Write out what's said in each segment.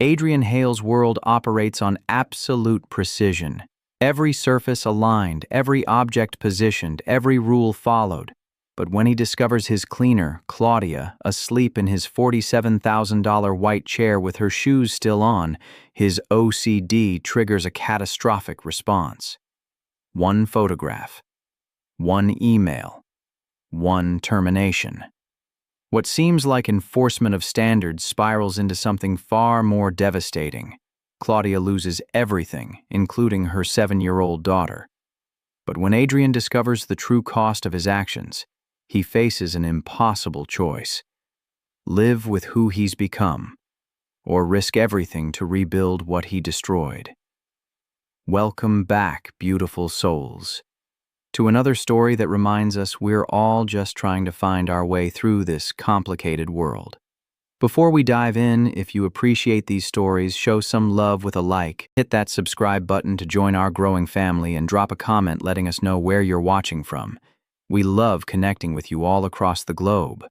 Adrian Hale's world operates on absolute precision. Every surface aligned, every object positioned, every rule followed. But when he discovers his cleaner, Claudia, asleep in his $47,000 white chair with her shoes still on, his OCD triggers a catastrophic response. One photograph, one email, one termination. What seems like enforcement of standards spirals into something far more devastating. Claudia loses everything, including her 7-year-old daughter. But when Adrian discovers the true cost of his actions, he faces an impossible choice: live with who he's become, or risk everything to rebuild what he destroyed. Welcome back, beautiful souls, to another story that reminds us we're all just trying to find our way through this complicated world. Before we dive in, if you appreciate these stories, show some love with a like, hit that subscribe button to join our growing family, and drop a comment letting us know where you're watching from. We love connecting with you all across the globe.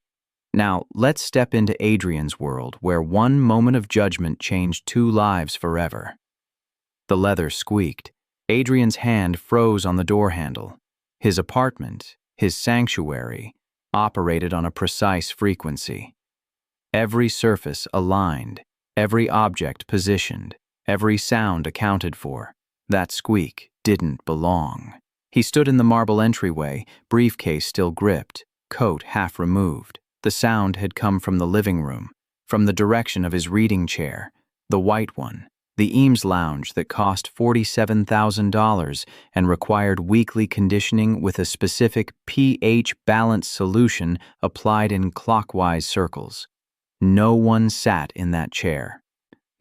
Now, let's step into Adrian's world, where one moment of judgment changed 2 lives forever. The leather squeaked. Adrian's hand froze on the door handle. His apartment, his sanctuary, operated on a precise frequency. Every surface aligned, every object positioned, every sound accounted for. That squeak didn't belong. He stood in the marble entryway, briefcase still gripped, coat half removed. The sound had come from the living room, from the direction of his reading chair, the white one, the Eames lounge that cost $47,000 and required weekly conditioning with a specific pH balance solution applied in clockwise circles. No one sat in that chair.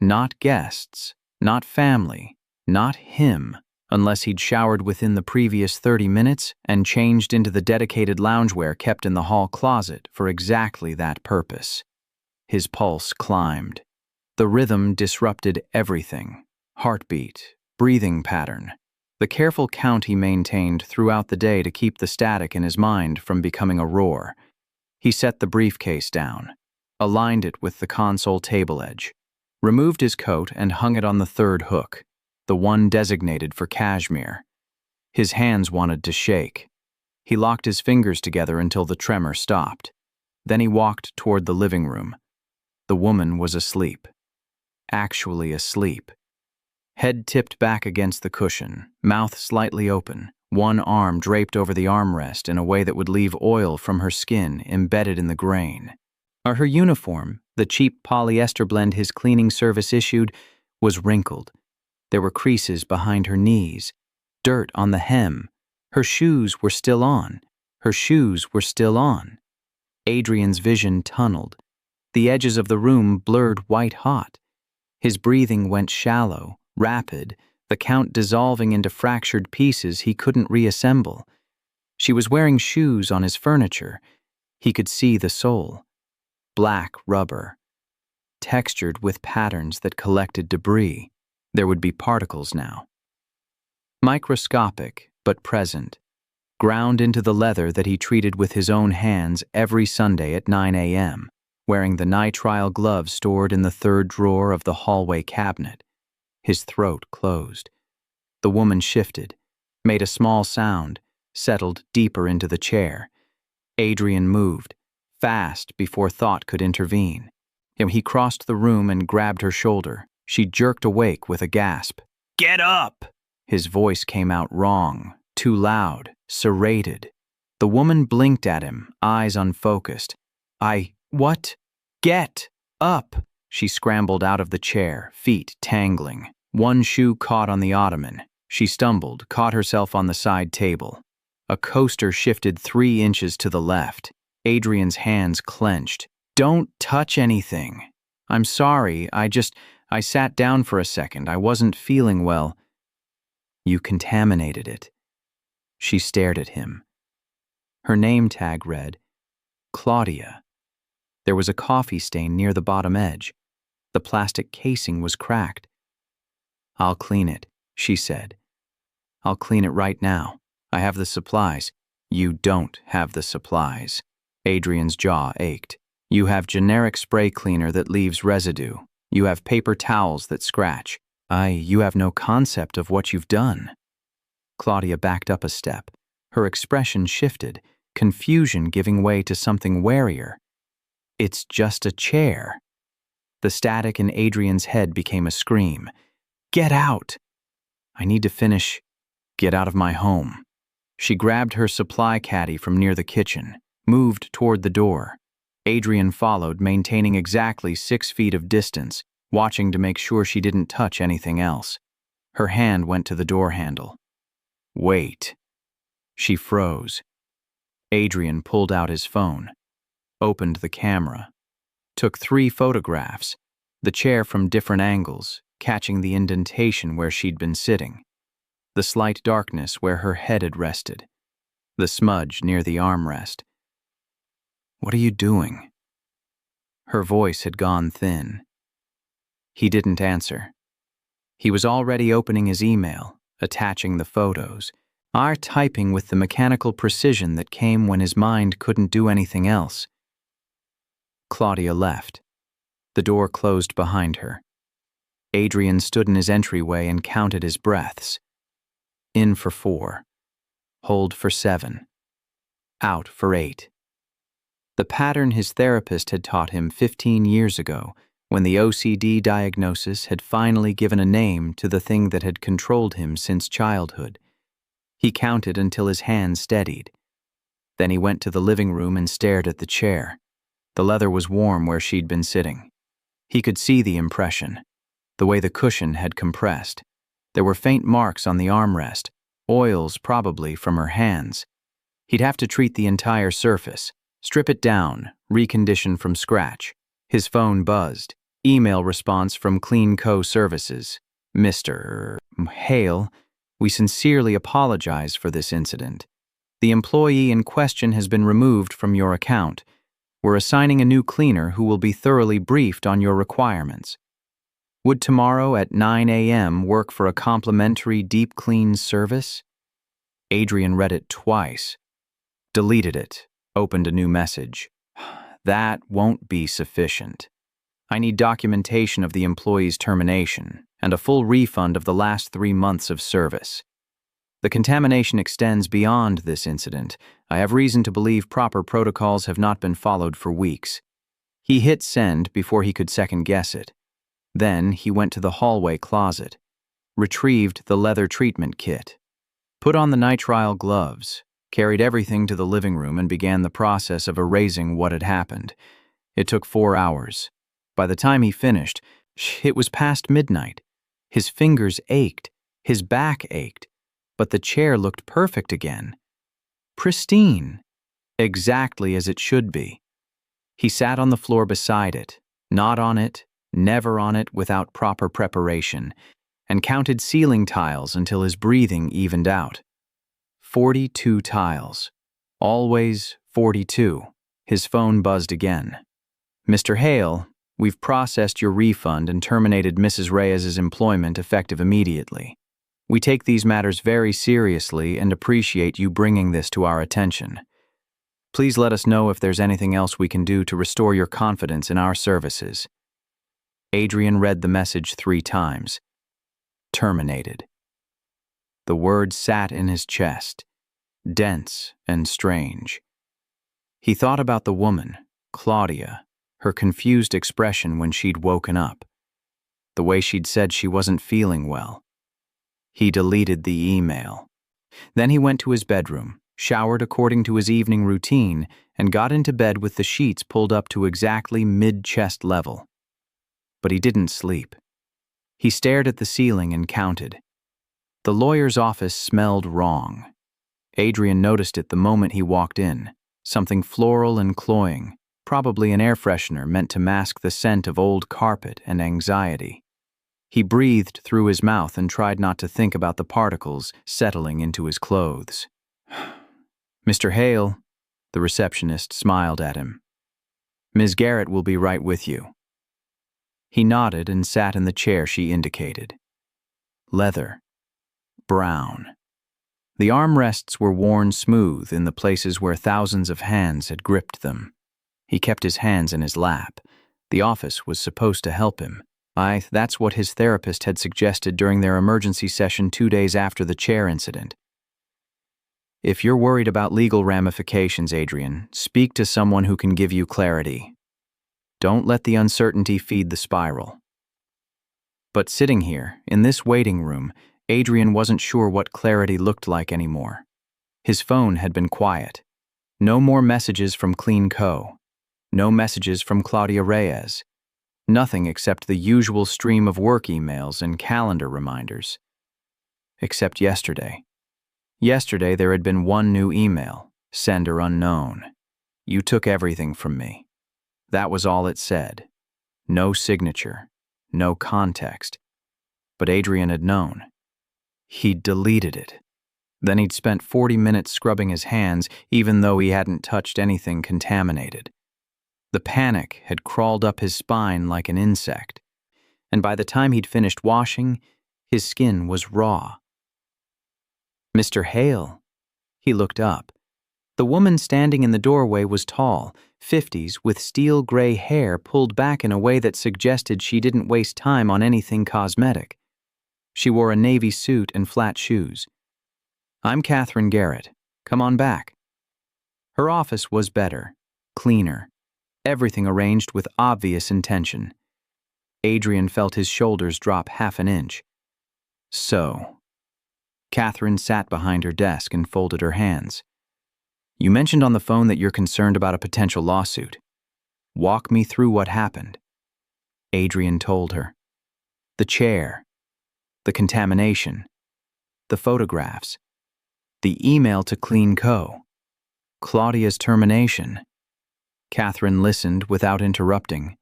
Not guests, not family, not him, unless he'd showered within the previous 30 minutes and changed into the dedicated loungewear kept in the hall closet for exactly that purpose. His pulse climbed. The rhythm disrupted everything: heartbeat, breathing pattern, the careful count he maintained throughout the day to keep the static in his mind from becoming a roar. He set the briefcase down, aligned it with the console table edge, removed his coat and hung it on the 3rd hook, the one designated for cashmere. His hands wanted to shake. He locked his fingers together until the tremor stopped. Then he walked toward the living room. The woman was asleep. Actually asleep. Head tipped back against the cushion, mouth slightly open, one arm draped over the armrest in a way that would leave oil from her skin embedded in the grain. Her uniform, the cheap polyester blend his cleaning service issued, was wrinkled. There were creases behind her knees, dirt on the hem. Her shoes were still on. Her shoes were still on. Adrian's vision tunneled. The edges of the room blurred white-hot. His breathing went shallow, rapid, the count dissolving into fractured pieces he couldn't reassemble. She was wearing shoes on his furniture. He could see the sole. Black rubber, textured with patterns that collected debris. There would be particles now. Microscopic, but present. Ground into the leather that he treated with his own hands every Sunday at 9 a.m., wearing the nitrile gloves stored in the 3rd drawer of the hallway cabinet. His throat closed. The woman shifted, made a small sound, settled deeper into the chair. Adrian moved, fast before thought could intervene. He crossed the room and grabbed her shoulder. She jerked awake with a gasp. "Get up!" His voice came out wrong, too loud, serrated. The woman blinked at him, eyes unfocused. What? Get up!" She scrambled out of the chair, feet tangling. One shoe caught on the ottoman. She stumbled, caught herself on the side table. A coaster shifted 3 inches to the left. Adrian's hands clenched. "Don't touch anything. I'm sorry, I sat down for a second. I wasn't feeling well." "You contaminated it." She stared at him. Her name tag read, Claudia. There was a coffee stain near the bottom edge. The plastic casing was cracked. "I'll clean it," she said. "I'll clean it right now. I have the supplies." "You don't have the supplies." Adrian's jaw ached. "You have generic spray cleaner that leaves residue. You have paper towels that scratch. You have no concept of what you've done." Claudia backed up a step. Her expression shifted, confusion giving way to something warier. "It's just a chair." The static in Adrian's head became a scream. "Get out!" "I need to finish. Get out of my home." She grabbed her supply caddy from near the kitchen, moved toward the door. Adrian followed, maintaining exactly 6 feet of distance, watching to make sure she didn't touch anything else. Her hand went to the door handle. "Wait." She froze. Adrian pulled out his phone, opened the camera, took 3 photographs, the chair from different angles, catching the indentation where she'd been sitting, the slight darkness where her head had rested, the smudge near the armrest. "What are you doing?" Her voice had gone thin. He didn't answer. He was already opening his email, attaching the photos, typing with the mechanical precision that came when his mind couldn't do anything else. Claudia left. The door closed behind her. Adrian stood in his entryway and counted his breaths. In for 4. Hold for 7. Out for 8. The pattern his therapist had taught him 15 years ago, when the OCD diagnosis had finally given a name to the thing that had controlled him since childhood. He counted until his hand steadied. Then he went to the living room and stared at the chair. The leather was warm where she'd been sitting. He could see the impression, the way the cushion had compressed. There were faint marks on the armrest, oils probably from her hands. He'd have to treat the entire surface, strip it down, recondition from scratch. His phone buzzed. Email response from Clean Co. Services. "Mr. Hale, we sincerely apologize for this incident. The employee in question has been removed from your account. We're assigning a new cleaner who will be thoroughly briefed on your requirements. Would tomorrow at 9 a.m. work for a complimentary deep clean service?" Adrian read it twice, deleted it, opened a new message. "That won't be sufficient. I need documentation of the employee's termination and a full refund of the last 3 months of service. The contamination extends beyond this incident. I have reason to believe proper protocols have not been followed for weeks." He hit send before he could second-guess it. Then he went to the hallway closet, retrieved the leather treatment kit, put on the nitrile gloves, carried everything to the living room and began the process of erasing what had happened. It took 4 hours. By the time he finished, it was past midnight. His fingers ached, his back ached, but the chair looked perfect again. Pristine, exactly as it should be. He sat on the floor beside it, not on it, never on it without proper preparation, and counted ceiling tiles until his breathing evened out. 42 tiles. Always 42. His phone buzzed again. "Mr. Hale, we've processed your refund and terminated Mrs. Reyes' employment effective immediately. We take these matters very seriously and appreciate you bringing this to our attention. Please let us know if there's anything else we can do to restore your confidence in our services." Adrian read the message 3 times. Terminated. The word sat in his chest, dense and strange. He thought about the woman, Claudia, her confused expression when she'd woken up, the way she'd said she wasn't feeling well. He deleted the email. Then he went to his bedroom, showered according to his evening routine, and got into bed with the sheets pulled up to exactly mid-chest level. But he didn't sleep. He stared at the ceiling and counted. The lawyer's office smelled wrong. Adrian noticed it the moment he walked in, something floral and cloying, probably an air freshener meant to mask the scent of old carpet and anxiety. He breathed through his mouth and tried not to think about the particles settling into his clothes. "Mr. Hale," the receptionist smiled at him. "Ms. Garrett will be right with you." He nodded and sat in the chair she indicated. Leather. Brown. The armrests were worn smooth in the places where thousands of hands had gripped them. He kept his hands in his lap. The office was supposed to help him, That's what his therapist had suggested during their emergency session 2 days after the chair incident. If you're worried about legal ramifications, Adrian, speak to someone who can give you clarity. Don't let the uncertainty feed the spiral. But sitting here, in this waiting room, Adrian wasn't sure what clarity looked like anymore. His phone had been quiet. No more messages from Clean Co. No messages from Claudia Reyes. Nothing except the usual stream of work emails and calendar reminders. Except yesterday. Yesterday there had been one new email, sender unknown. You took everything from me. That was all it said. No signature, no context. But Adrian had known. He'd deleted it. Then he'd spent 40 minutes scrubbing his hands, even though he hadn't touched anything contaminated. The panic had crawled up his spine like an insect, and by the time he'd finished washing, his skin was raw. Mr. Hale. He looked up. The woman standing in the doorway was tall, 50s, with steel gray hair pulled back in a way that suggested she didn't waste time on anything cosmetic. She wore a navy suit and flat shoes. I'm Catherine Garrett. Come on back. Her office was better, cleaner, everything arranged with obvious intention. Adrian felt his shoulders drop half an inch. So, Catherine sat behind her desk and folded her hands. You mentioned on the phone that you're concerned about a potential lawsuit. Walk me through what happened. Adrian told her. The chair, the contamination, the photographs, the email to Clean Co., Claudia's termination. Catherine listened without interrupting.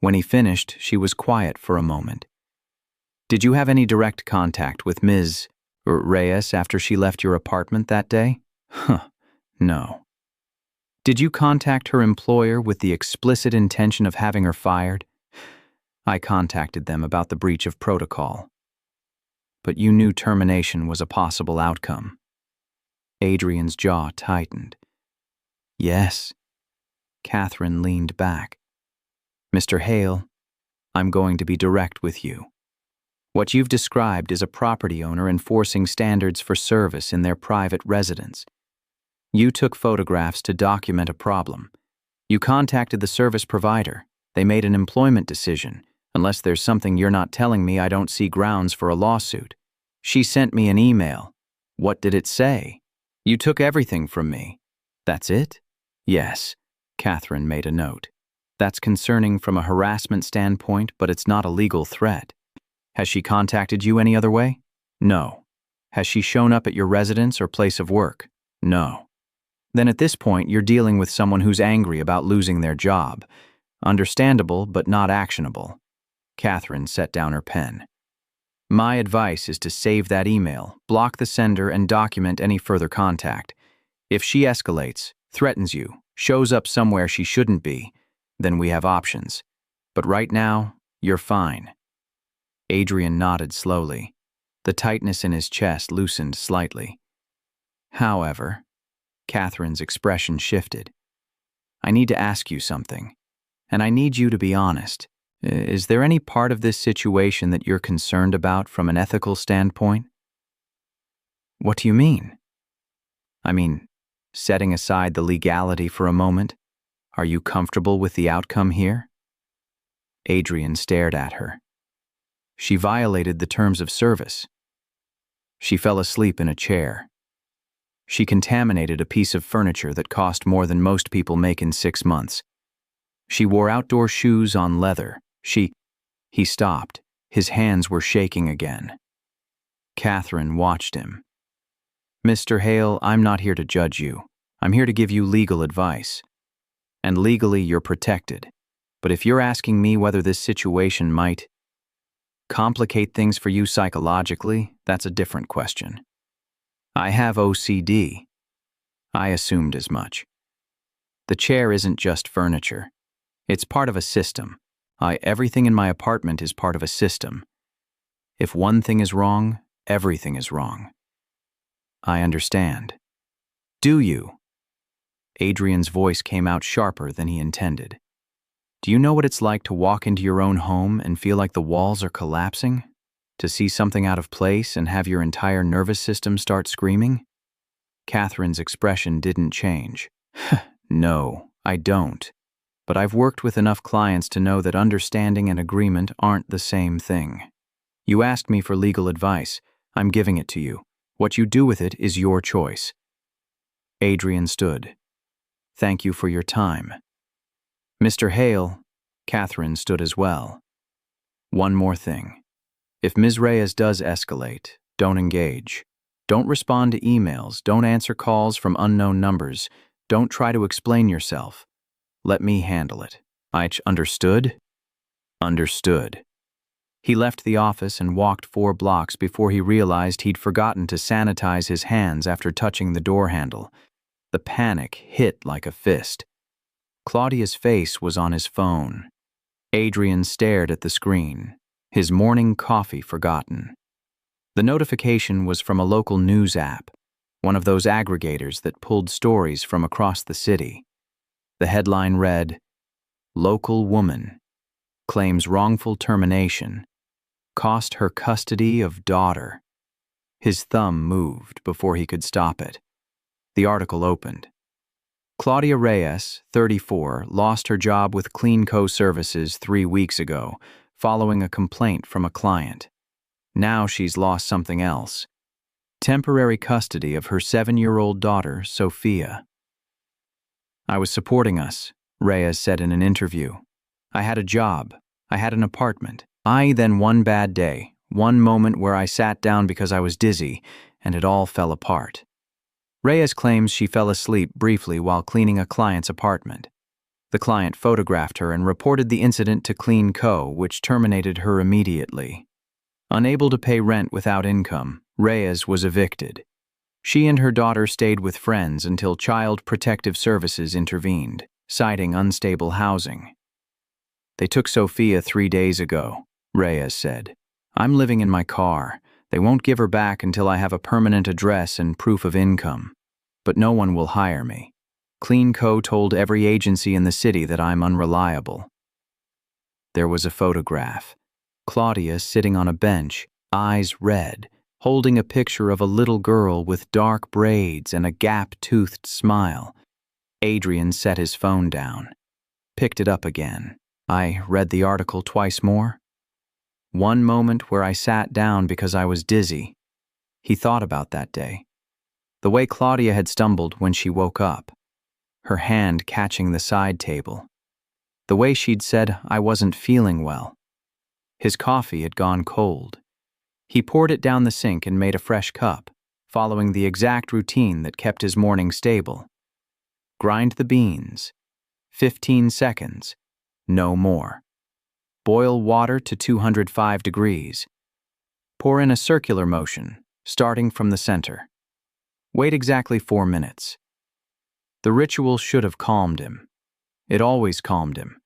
When he finished, she was quiet for a moment. Did you have any direct contact with Ms. Reyes after she left your apartment that day? No. Did you contact her employer with the explicit intention of having her fired? I contacted them about the breach of protocol. But you knew termination was a possible outcome. Adrian's jaw tightened. Yes. Catherine leaned back. Mr. Hale, I'm going to be direct with you. What you've described is a property owner enforcing standards for service in their private residence. You took photographs to document a problem. You contacted the service provider. They made an employment decision. Unless there's something you're not telling me, I don't see grounds for a lawsuit. She sent me an email. What did it say? You took everything from me. That's it? Yes. Catherine made a note. That's concerning from a harassment standpoint, but it's not a legal threat. Has she contacted you any other way? No. Has she shown up at your residence or place of work? No. Then at this point, you're dealing with someone who's angry about losing their job. Understandable, but not actionable. Catherine set down her pen. My advice is to save that email, block the sender, and document any further contact. If she escalates, threatens you, shows up somewhere she shouldn't be, then we have options. But right now, you're fine. Adrian nodded slowly. The tightness in his chest loosened slightly. However, Catherine's expression shifted. I need to ask you something, and I need you to be honest. Is there any part of this situation that you're concerned about from an ethical standpoint? What do you mean? I mean, setting aside the legality for a moment, are you comfortable with the outcome here? Adrian stared at her. She violated the terms of service. She fell asleep in a chair. She contaminated a piece of furniture that cost more than most people make in 6 months. She wore outdoor shoes on leather. He stopped. His hands were shaking again. Catherine watched him. Mr. Hale, I'm not here to judge you. I'm here to give you legal advice. And legally, you're protected. But if you're asking me whether this situation might complicate things for you psychologically, that's a different question. I have OCD. I assumed as much. The chair isn't just furniture. It's part of a system. Everything in my apartment is part of a system. If one thing is wrong, everything is wrong. I understand. Do you? Adrian's voice came out sharper than he intended. Do you know what it's like to walk into your own home and feel like the walls are collapsing? To see something out of place and have your entire nervous system start screaming? Catherine's expression didn't change. No, I don't. But I've worked with enough clients to know that understanding and agreement aren't the same thing. You asked me for legal advice. I'm giving it to you. What you do with it is your choice. Adrian stood. Thank you for your time. Mr. Hale, Catherine stood as well. One more thing. If Ms. Reyes does escalate, don't engage. Don't respond to emails. Don't answer calls from unknown numbers. Don't try to explain yourself. Let me handle it. Understood? Understood. He left the office and walked 4 blocks before he realized he'd forgotten to sanitize his hands after touching the door handle. The panic hit like a fist. Claudia's face was on his phone. Adrian stared at the screen, his morning coffee forgotten. The notification was from a local news app, one of those aggregators that pulled stories from across the city. The headline read, "Local woman claims wrongful termination cost her custody of daughter." His thumb moved before he could stop it. The article opened. Claudia Reyes, 34, lost her job with CleanCo Services 3 weeks ago, following a complaint from a client. Now she's lost something else. Temporary custody of her 7-year-old daughter, Sophia. "I was supporting us," Reyes said in an interview. "I had a job. I had an apartment. Then one bad day, one moment where I sat down because I was dizzy, and it all fell apart." Reyes claims she fell asleep briefly while cleaning a client's apartment. The client photographed her and reported the incident to CleanCo, which terminated her immediately. Unable to pay rent without income, Reyes was evicted. She and her daughter stayed with friends until Child Protective Services intervened, citing unstable housing. "They took Sophia 3 days ago," Reyes said. "I'm living in my car. They won't give her back until I have a permanent address and proof of income. But no one will hire me. CleanCo told every agency in the city that I'm unreliable." There was a photograph. Claudia sitting on a bench, eyes red, holding a picture of a little girl with dark braids and a gap-toothed smile. Adrian set his phone down, picked it up again. "I read the article twice more. One moment where I sat down because I was dizzy." He thought about that day. The way Claudia had stumbled when she woke up, her hand catching the side table. The way she'd said, "I wasn't feeling well." His coffee had gone cold. He poured it down the sink and made a fresh cup, following the exact routine that kept his morning stable. Grind the beans. 15 seconds. No more. Boil water to 205 degrees. Pour in a circular motion, starting from the center. Wait exactly 4 minutes. The ritual should have calmed him. It always calmed him.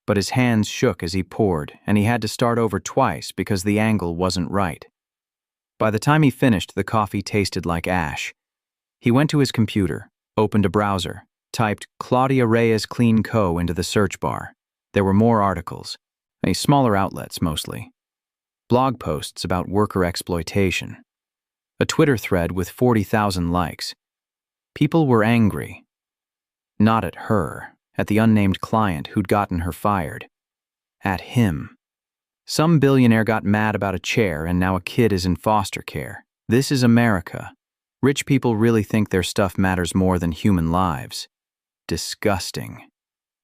But his hands shook as he poured, and he had to start over twice because the angle wasn't right. By the time he finished, the coffee tasted like ash. He went to his computer, opened a browser, typed Claudia Reyes CleanCo into the search bar. There were more articles, smaller outlets mostly. Blog posts about worker exploitation. A Twitter thread with 40,000 likes. People were angry. Not at her, at the unnamed client who'd gotten her fired. At him. Some billionaire got mad about a chair and now a kid is in foster care. This is America. Rich people really think their stuff matters more than human lives. Disgusting.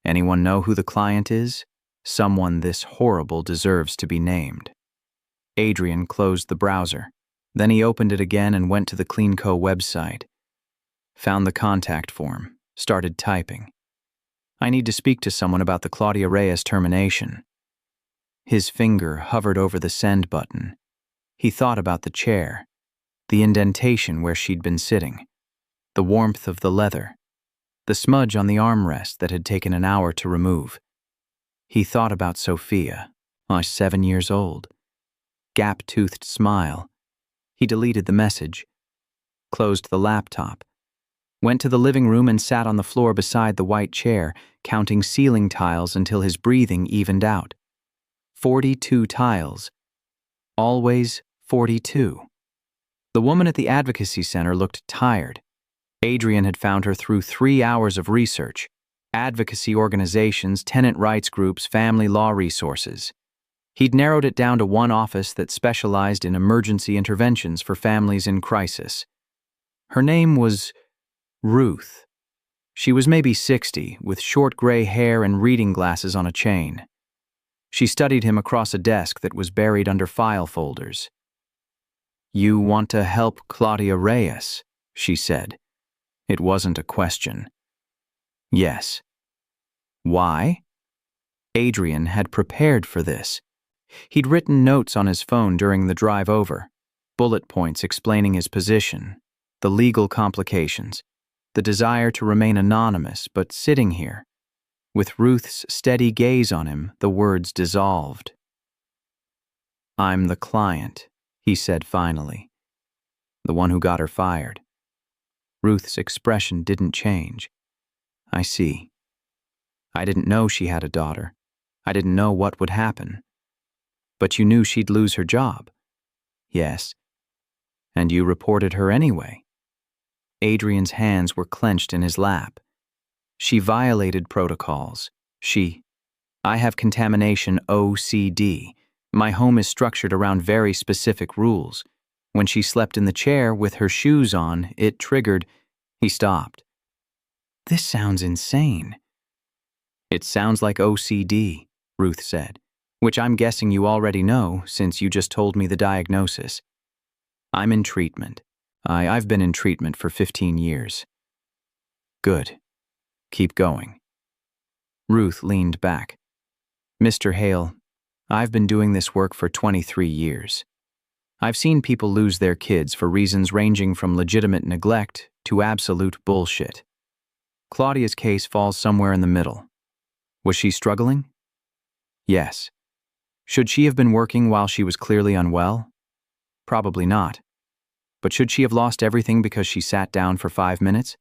Anyone know who the client is? Someone this horrible deserves to be named. Adrian closed the browser. Then he opened it again and went to the CleanCo website. Found the contact form. Started typing. "I need to speak to someone about the Claudia Reyes termination." His finger hovered over the send button. He thought about the chair, the indentation where she'd been sitting, the warmth of the leather, the smudge on the armrest that had taken an hour to remove. He thought about Sophia, 7 years old. Gap-toothed smile. He deleted the message, closed the laptop. went to the living room and sat on the floor beside the white chair, counting ceiling tiles until his breathing evened out. 42 tiles. Always 42. The woman at the advocacy center looked tired. Adrian had found her through 3 hours of research. Advocacy organizations, tenant rights groups, family law resources. He'd narrowed it down to one office that specialized in emergency interventions for families in crisis. Her name was Ruth. She was maybe 60, with short gray hair and reading glasses on a chain. She studied him across a desk that was buried under file folders. "You want to help Claudia Reyes," she said. It wasn't a question. "Yes." "Why?" Adrian had prepared for this. He'd written notes on his phone during the drive over, bullet points explaining his position, the legal complications, the desire to remain anonymous, but sitting here, with Ruth's steady gaze on him, the words dissolved. "I'm the client," he said finally. "The one who got her fired." Ruth's expression didn't change. "I see. I didn't know she had a daughter. I didn't know what would happen. But you knew she'd lose her job." "Yes." "And you reported her anyway." Adrian's hands were clenched in his lap. "She violated protocols. I have contamination OCD. My home is structured around very specific rules. When she slept in the chair with her shoes on, it triggered." He stopped. "This sounds insane." "It sounds like OCD," Ruth said, "which I'm guessing you already know since you just told me the diagnosis. I'm in treatment. I've been in treatment for 15 years. Good. Keep going." Ruth leaned back. "Mr. Hale, I've been doing this work for 23 years. I've seen people lose their kids for reasons ranging from legitimate neglect to absolute bullshit. Claudia's case falls somewhere in the middle. Was she struggling? Yes. Should she have been working while she was clearly unwell? Probably not. But should she have lost everything because she sat down for 5 minutes?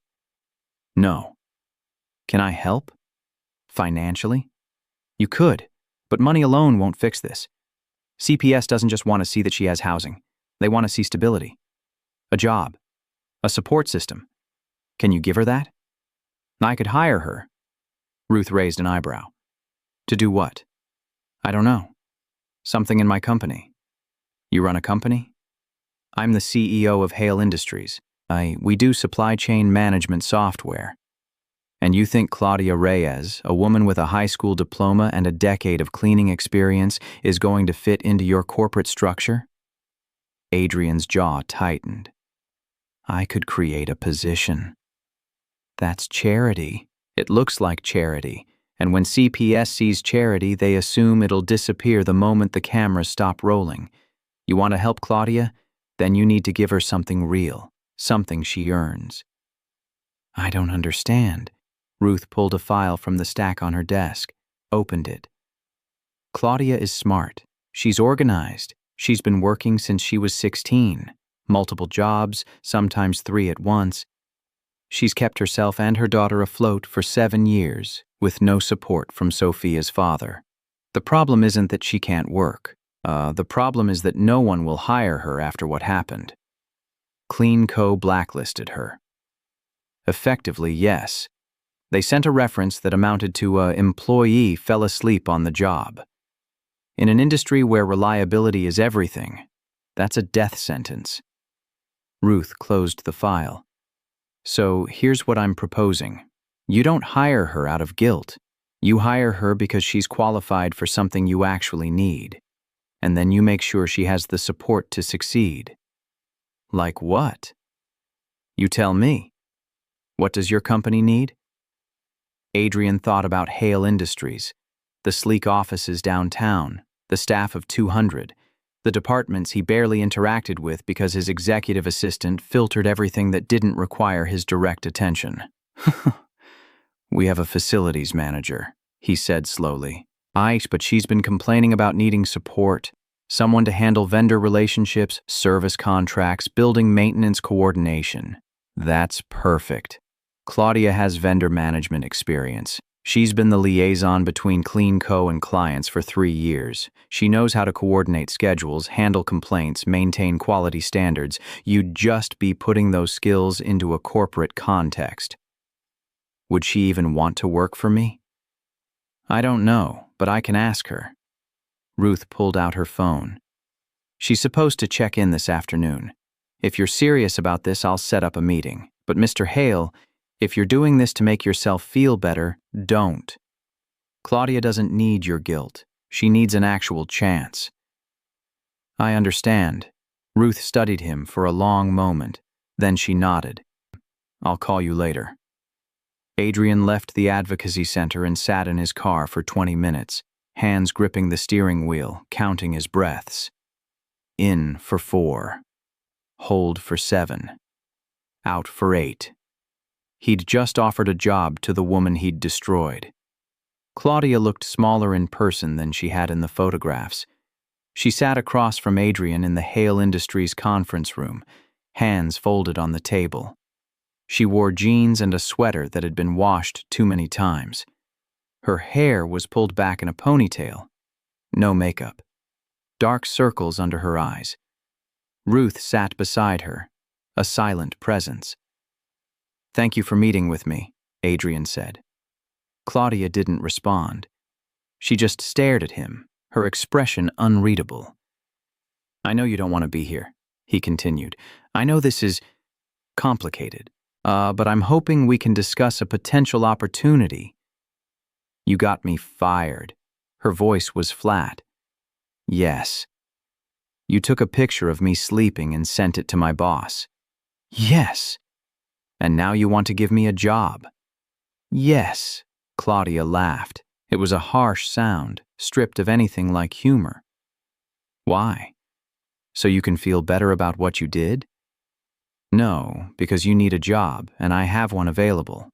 No. Can I help? Financially? You could, but money alone won't fix this. CPS doesn't just want to see that she has housing. They want to see stability. A job. A support system. Can you give her that? I could hire her." Ruth raised an eyebrow. "To do what?" "I don't know. Something in my company." "You run a company?" "I'm the CEO of Hale Industries. We do supply chain management software." "And you think Claudia Reyes, a woman with a high school diploma and a decade of cleaning experience, is going to fit into your corporate structure?" Adrian's jaw tightened. "I could create a position." "That's charity. It looks like charity. And when CPS sees charity, they assume it'll disappear the moment the cameras stop rolling. You want to help Claudia? Then you need to give her something real, something she earns." "I don't understand." Ruth pulled a file from the stack on her desk, opened it. "Claudia is smart. She's organized. She's been working since she was 16. Multiple jobs, sometimes 3 at once. She's kept herself and her daughter afloat for 7 years, with no support from Sophia's father. The problem isn't that she can't work. The problem is that no one will hire her after what happened. Clean Co. blacklisted her." "Effectively, yes. They sent a reference that amounted to a employee fell asleep on the job. In an industry where reliability is everything, that's a death sentence." Ruth closed the file. "So here's what I'm proposing. You don't hire her out of guilt. You hire her because she's qualified for something you actually need. And then you make sure she has the support to succeed." "Like what?" "You tell me. What does your company need?" Adrian thought about Hale Industries, the sleek offices downtown, the staff of 200, the departments he barely interacted with because his executive assistant filtered everything that didn't require his direct attention. "We have a facilities manager," he said slowly. But she's been complaining about needing support, someone to handle vendor relationships, service contracts, building maintenance coordination." "That's perfect," Claudia has vendor management experience. She's been the liaison between CleanCo and clients for 3 years. She knows how to coordinate schedules, handle complaints, maintain quality standards. You'd just be putting those skills into a corporate context. Would she even want to work for me? I don't know, but I can ask her. Ruth pulled out her phone. She's supposed to check in this afternoon. If you're serious about this, I'll set up a meeting. But Mr. Hale, if you're doing this to make yourself feel better, don't. Claudia doesn't need your guilt. She needs an actual chance. I understand. Ruth studied him for a long moment. Then she nodded. I'll call you later. Adrian left the advocacy center and sat in his car for 20 minutes, hands gripping the steering wheel, counting his breaths. In for 4. Hold for 7. Out for 8. He'd just offered a job to the woman he'd destroyed. Claudia looked smaller in person than she had in the photographs. She sat across from Adrian in the Hale Industries conference room, hands folded on the table. She wore jeans and a sweater that had been washed too many times. Her hair was pulled back in a ponytail. No makeup. Dark circles under her eyes. Ruth sat beside her, a silent presence. Thank you for meeting with me, Adrian said. Claudia didn't respond. She just stared at him, her expression unreadable. I know you don't want to be here, he continued. I know this is complicated, but I'm hoping we can discuss a potential opportunity. You got me fired. Her voice was flat. Yes. You took a picture of me sleeping and sent it to my boss. Yes. And now you want to give me a job. Yes. Claudia laughed. It was a harsh sound, stripped of anything like humor. Why? So you can feel better about what you did? No, because you need a job, and I have one available.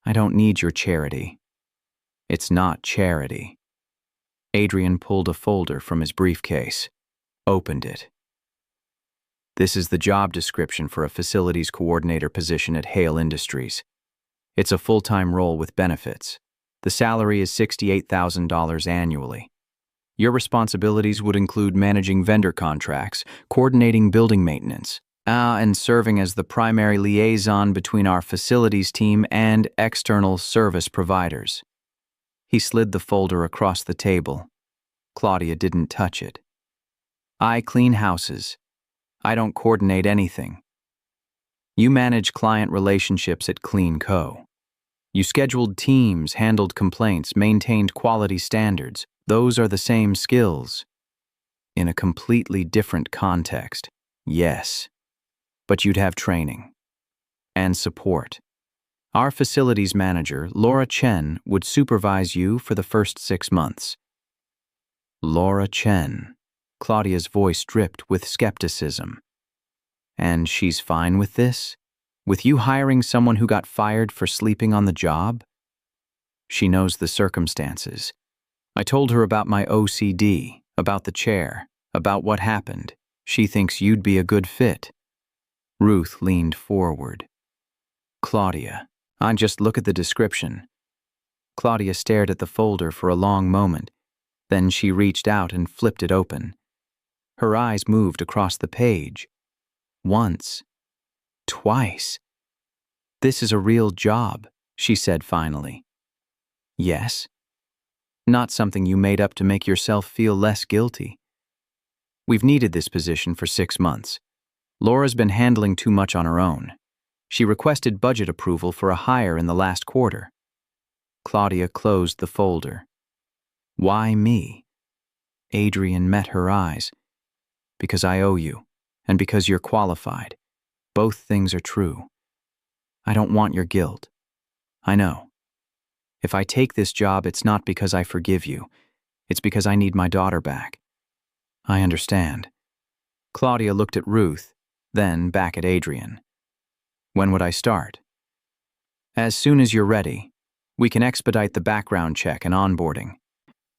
I don't need your charity. It's not charity. Adrian pulled a folder from his briefcase, opened it. This is the job description for a facilities coordinator position at Hale Industries. It's a full-time role with benefits. The salary is $68,000 annually. Your responsibilities would include managing vendor contracts, coordinating building maintenance, and serving as the primary liaison between our facilities team and external service providers. He slid the folder across the table. Claudia didn't touch it. I clean houses. I don't coordinate anything. You manage client relationships at CleanCo. You scheduled teams, handled complaints, maintained quality standards. Those are the same skills. In a completely different context, yes. But you'd have training and support. Our facilities manager, Laura Chen, would supervise you for the first 6 months. Laura Chen. Claudia's voice dripped with skepticism. And she's fine with this? With you hiring someone who got fired for sleeping on the job? She knows the circumstances. I told her about my OCD, about the chair, about what happened. She thinks you'd be a good fit. Ruth leaned forward. Claudia, just look at the description. Claudia stared at the folder for a long moment. Then she reached out and flipped it open. Her eyes moved across the page. Once. Twice. This is a real job, she said finally. Yes. Not something you made up to make yourself feel less guilty. We've needed this position for 6 months. Laura's been handling too much on her own. She requested budget approval for a hire in the last quarter. Claudia closed the folder. Why me? Adrian met her eyes. Because I owe you, and because you're qualified. Both things are true. I don't want your guilt. I know. If I take this job, it's not because I forgive you. It's because I need my daughter back. I understand. Claudia looked at Ruth, then back at Adrian. When would I start? As soon as you're ready. We can expedite the background check and onboarding.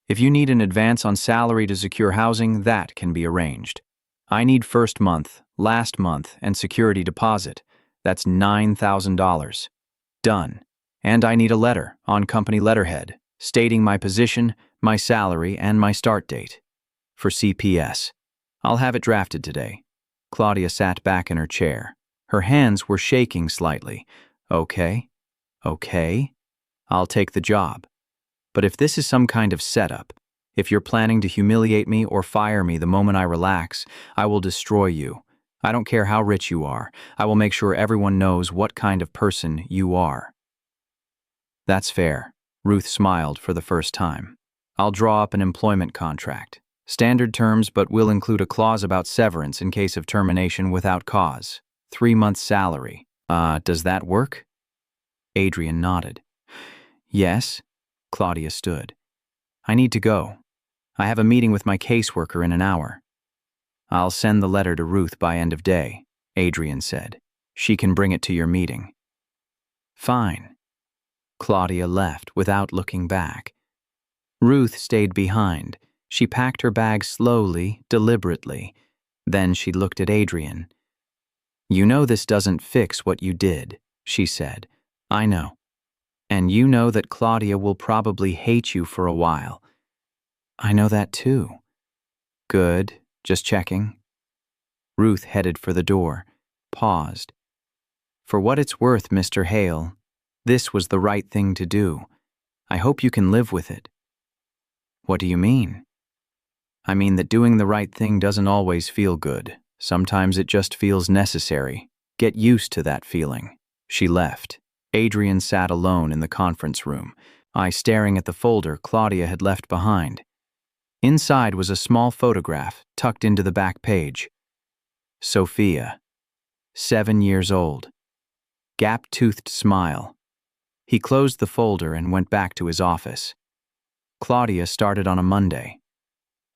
If you need an advance on salary to secure housing, that can be arranged. I need first month, last month, and security deposit. That's $9,000. Done. And I need a letter on company letterhead, stating my position, my salary, and my start date. For CPS. I'll have it drafted today. Claudia sat back in her chair. Her hands were shaking slightly. Okay. I'll take the job. But if this is some kind of setup, if you're planning to humiliate me or fire me the moment I relax, I will destroy you. I don't care how rich you are. I will make sure everyone knows what kind of person you are. That's fair. Ruth smiled for the first time. I'll draw up an employment contract. Standard terms, but will include a clause about severance in case of termination without cause. 3 months' salary. Does that work? Adrian nodded. Yes. Claudia stood. I need to go. I have a meeting with my caseworker in an hour. I'll send the letter to Ruth by end of day, Adrian said. She can bring it to your meeting. Fine. Claudia left without looking back. Ruth stayed behind. She packed her bag slowly, deliberately. Then she looked at Adrian. You know this doesn't fix what you did, she said. I know. And you know that Claudia will probably hate you for a while. I know that too. Good, just checking. Ruth headed for the door, paused. For what it's worth, Mr. Hale, this was the right thing to do. I hope you can live with it. What do you mean? I mean that doing the right thing doesn't always feel good. Sometimes it just feels necessary. Get used to that feeling. She left. Adrian sat alone in the conference room, eyes staring at the folder Claudia had left behind. Inside was a small photograph tucked into the back page. Sophia, 7 years old. Gap-toothed smile. He closed the folder and went back to his office. Claudia started on a Monday.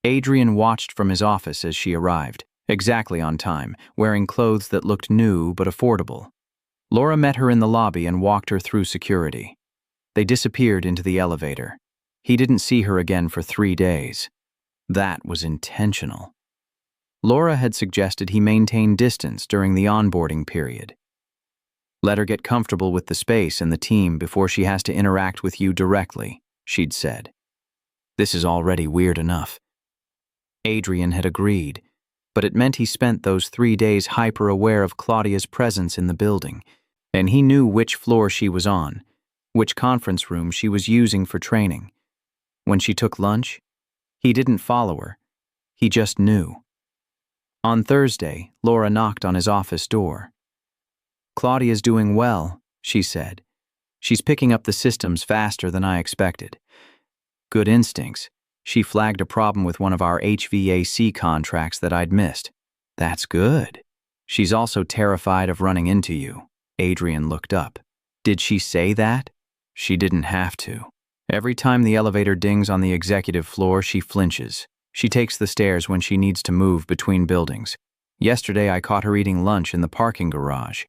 Adrian watched from his office as she arrived, exactly on time, wearing clothes that looked new but affordable. Laura met her in the lobby and walked her through security. They disappeared into the elevator. He didn't see her again for 3 days. That was intentional. Laura had suggested he maintain distance during the onboarding period. Let her get comfortable with the space and the team before she has to interact with you directly, she'd said. This is already weird enough. Adrian had agreed, but it meant he spent those 3 days hyper-aware of Claudia's presence in the building, and he knew which floor she was on, which conference room she was using for training. When she took lunch, he didn't follow her. He just knew. On Thursday, Laura knocked on his office door. Claudia's doing well, she said. She's picking up the systems faster than I expected. Good instincts. She flagged a problem with one of our HVAC contracts that I'd missed. That's good. She's also terrified of running into you. Adrian looked up. Did she say that? She didn't have to. Every time the elevator dings on the executive floor, she flinches. She takes the stairs when she needs to move between buildings. Yesterday, I caught her eating lunch in the parking garage.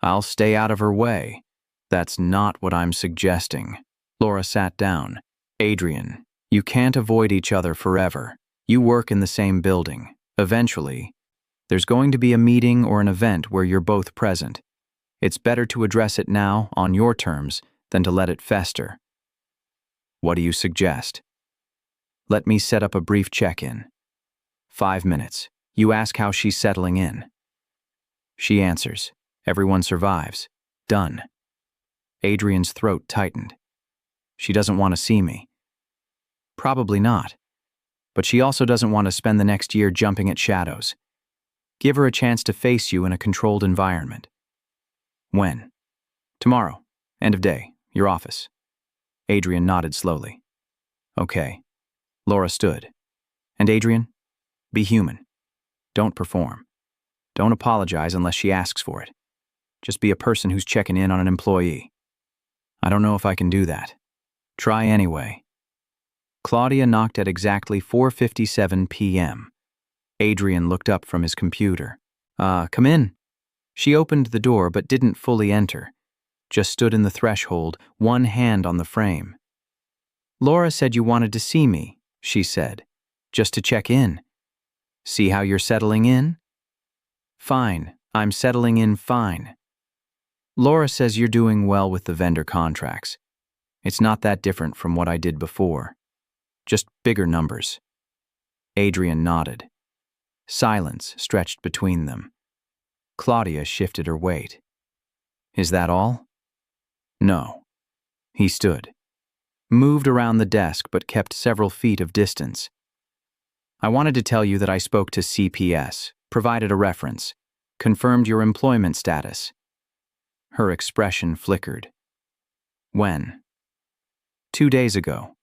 I'll stay out of her way. That's not what I'm suggesting. Laura sat down. Adrian, you can't avoid each other forever. You work in the same building. Eventually, there's going to be a meeting or an event where you're both present. It's better to address it now, on your terms, than to let it fester. What do you suggest? Let me set up a brief check-in. 5 minutes. You ask how she's settling in. She answers. Everyone survives. Done. Adrian's throat tightened. She doesn't want to see me. Probably not. But she also doesn't want to spend the next year jumping at shadows. Give her a chance to face you in a controlled environment. When? Tomorrow. End of day. Your office. Adrian nodded slowly. Okay. Laura stood. And Adrian? Be human. Don't perform. Don't apologize unless she asks for it. Just be a person who's checking in on an employee. I don't know if I can do that. Try anyway. Claudia knocked at exactly 4:57 p.m. Adrian looked up from his computer. Come in. She opened the door but didn't fully enter. Just stood in the threshold, one hand on the frame. Laura said you wanted to see me, she said. Just to check in. See how you're settling in? Fine. I'm settling in fine. Laura says you're doing well with the vendor contracts. It's not that different from what I did before. Just bigger numbers. Adrian nodded. Silence stretched between them. Claudia shifted her weight. Is that all? No. He stood. Moved around the desk but kept several feet of distance. I wanted to tell you that I spoke to CPS, provided a reference, confirmed your employment status. Her expression flickered. When? 2 days ago.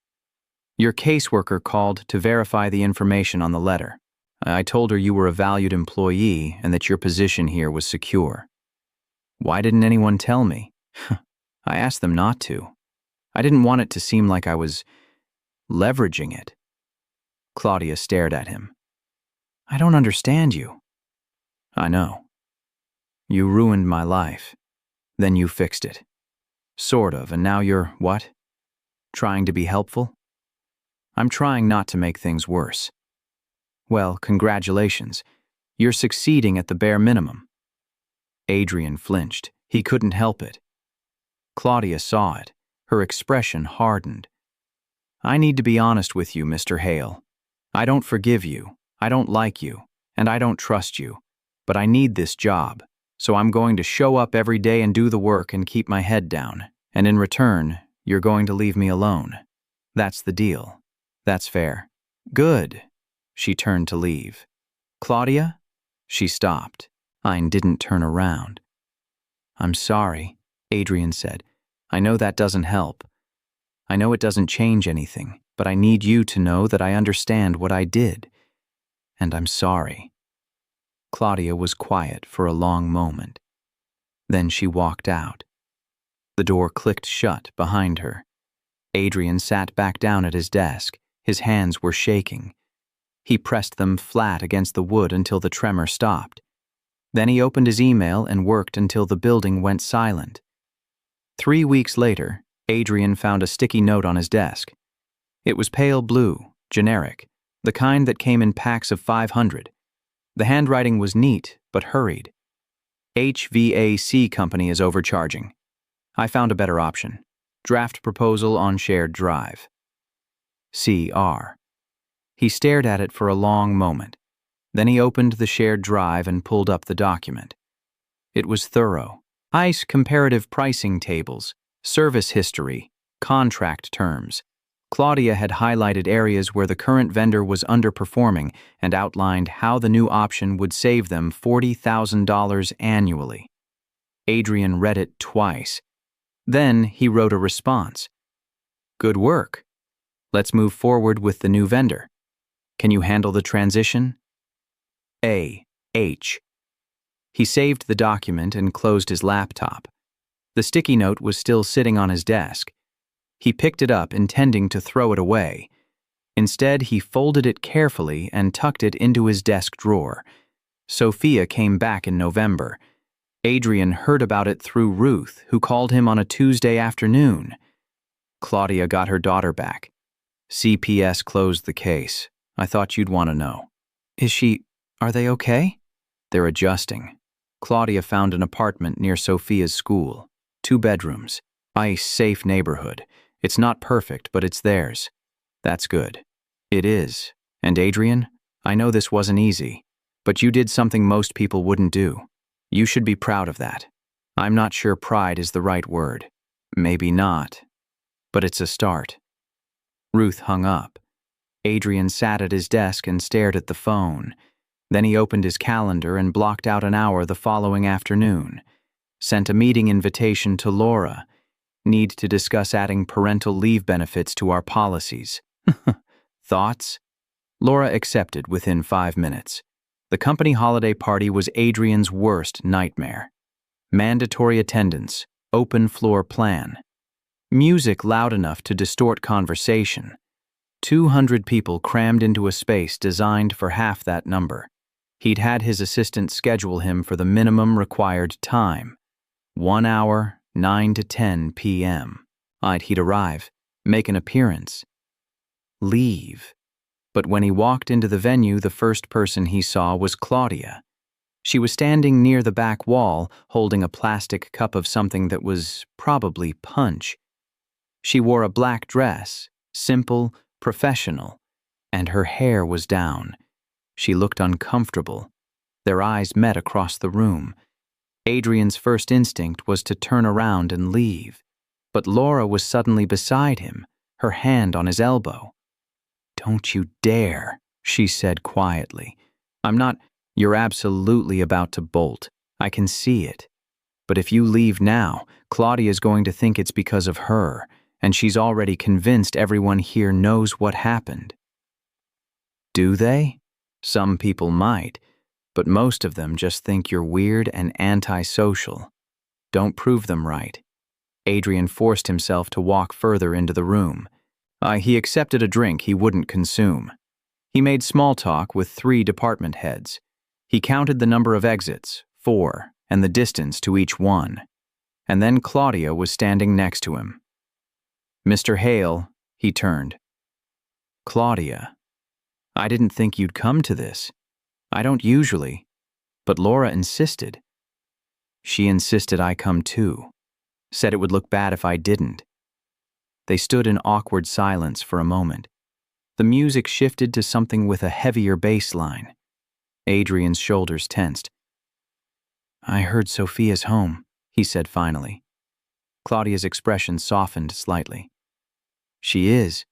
Your caseworker called to verify the information on the letter. I told her you were a valued employee and that your position here was secure. Why didn't anyone tell me? I asked them not to. I didn't want it to seem like I was leveraging it. Claudia stared at him. I don't understand you. I know. You ruined my life. Then you fixed it. Sort of, and now you're, what? Trying to be helpful? I'm trying not to make things worse. Well, congratulations. You're succeeding at the bare minimum. Adrian flinched. He couldn't help it. Claudia saw it. Her expression hardened. I need to be honest with you, Mr. Hale. I don't forgive you, I don't like you, and I don't trust you. But I need this job, so I'm going to show up every day and do the work and keep my head down. And in return, you're going to leave me alone. That's the deal. That's fair. Good. She turned to leave. Claudia? She stopped. Ein didn't turn around. I'm sorry, Adrian said. I know that doesn't help. I know it doesn't change anything, but I need you to know that I understand what I did. And I'm sorry. Claudia was quiet for a long moment. Then she walked out. The door clicked shut behind her. Adrian sat back down at his desk. His hands were shaking. He pressed them flat against the wood until the tremor stopped. Then he opened his email and worked until the building went silent. 3 weeks later, Adrian found a sticky note on his desk. It was pale blue, generic, the kind that came in packs of 500. The handwriting was neat, but hurried. HVAC company is overcharging. I found a better option. Draft proposal on shared drive. CR. He stared at it for a long moment. Then he opened the shared drive and pulled up the document. It was thorough. ICE comparative pricing tables, service history, contract terms. Claudia had highlighted areas where the current vendor was underperforming and outlined how the new option would save them $40,000 annually. Adrian read it twice. Then he wrote a response. Good work. Let's move forward with the new vendor. Can you handle the transition? A.H. He saved the document and closed his laptop. The sticky note was still sitting on his desk. He picked it up, intending to throw it away. Instead, he folded it carefully and tucked it into his desk drawer. Sophia came back in November. Adrian heard about it through Ruth, who called him on a Tuesday afternoon. Claudia got her daughter back. CPS closed the case. I thought you'd want to know. Are they okay? They're adjusting. Claudia found an apartment near Sophia's school. 2 bedrooms. Nice, safe neighborhood. It's not perfect, but it's theirs. That's good. It is. And Adrian, I know this wasn't easy, but you did something most people wouldn't do. You should be proud of that. I'm not sure pride is the right word. Maybe not. But it's a start. Ruth hung up. Adrian sat at his desk and stared at the phone. Then he opened his calendar and blocked out an hour the following afternoon. Sent a meeting invitation to Laura. Need to discuss adding parental leave benefits to our policies. Thoughts? Laura accepted within 5 minutes. The company holiday party was Adrian's worst nightmare. Mandatory attendance, open floor plan. Music loud enough to distort conversation. 200 people crammed into a space designed for half that number. He'd had his assistant schedule him for the minimum required time. 1 hour, 9 to 10 p.m. He'd arrive, make an appearance, leave. But when he walked into the venue, the first person he saw was Claudia. She was standing near the back wall, holding a plastic cup of something that was probably punch. She wore a black dress, simple, professional, and her hair was down. She looked uncomfortable. Their eyes met across the room. Adrian's first instinct was to turn around and leave, but Laura was suddenly beside him, her hand on his elbow. "Don't you dare," she said quietly. "I'm not—" "You're absolutely about to bolt. I can see it. But if you leave now, Claudia's going to think it's because of her, and she's already convinced everyone here knows what happened." "Do they? Some people might, but most of them just think you're weird and antisocial. Don't prove them right." Adrian forced himself to walk further into the room. He accepted a drink he wouldn't consume. He made small talk with 3 department heads. He counted the number of exits, 4, and the distance to each one. And then Claudia was standing next to him. "Mr. Hale," he turned. "Claudia, I didn't think you'd come to this. I don't usually, but Laura insisted. She insisted I come too. Said it would look bad if I didn't." They stood in awkward silence for a moment. The music shifted to something with a heavier bass line. Adrian's shoulders tensed. "I heard Sophia's home," he said finally. Claudia's expression softened slightly. "She is.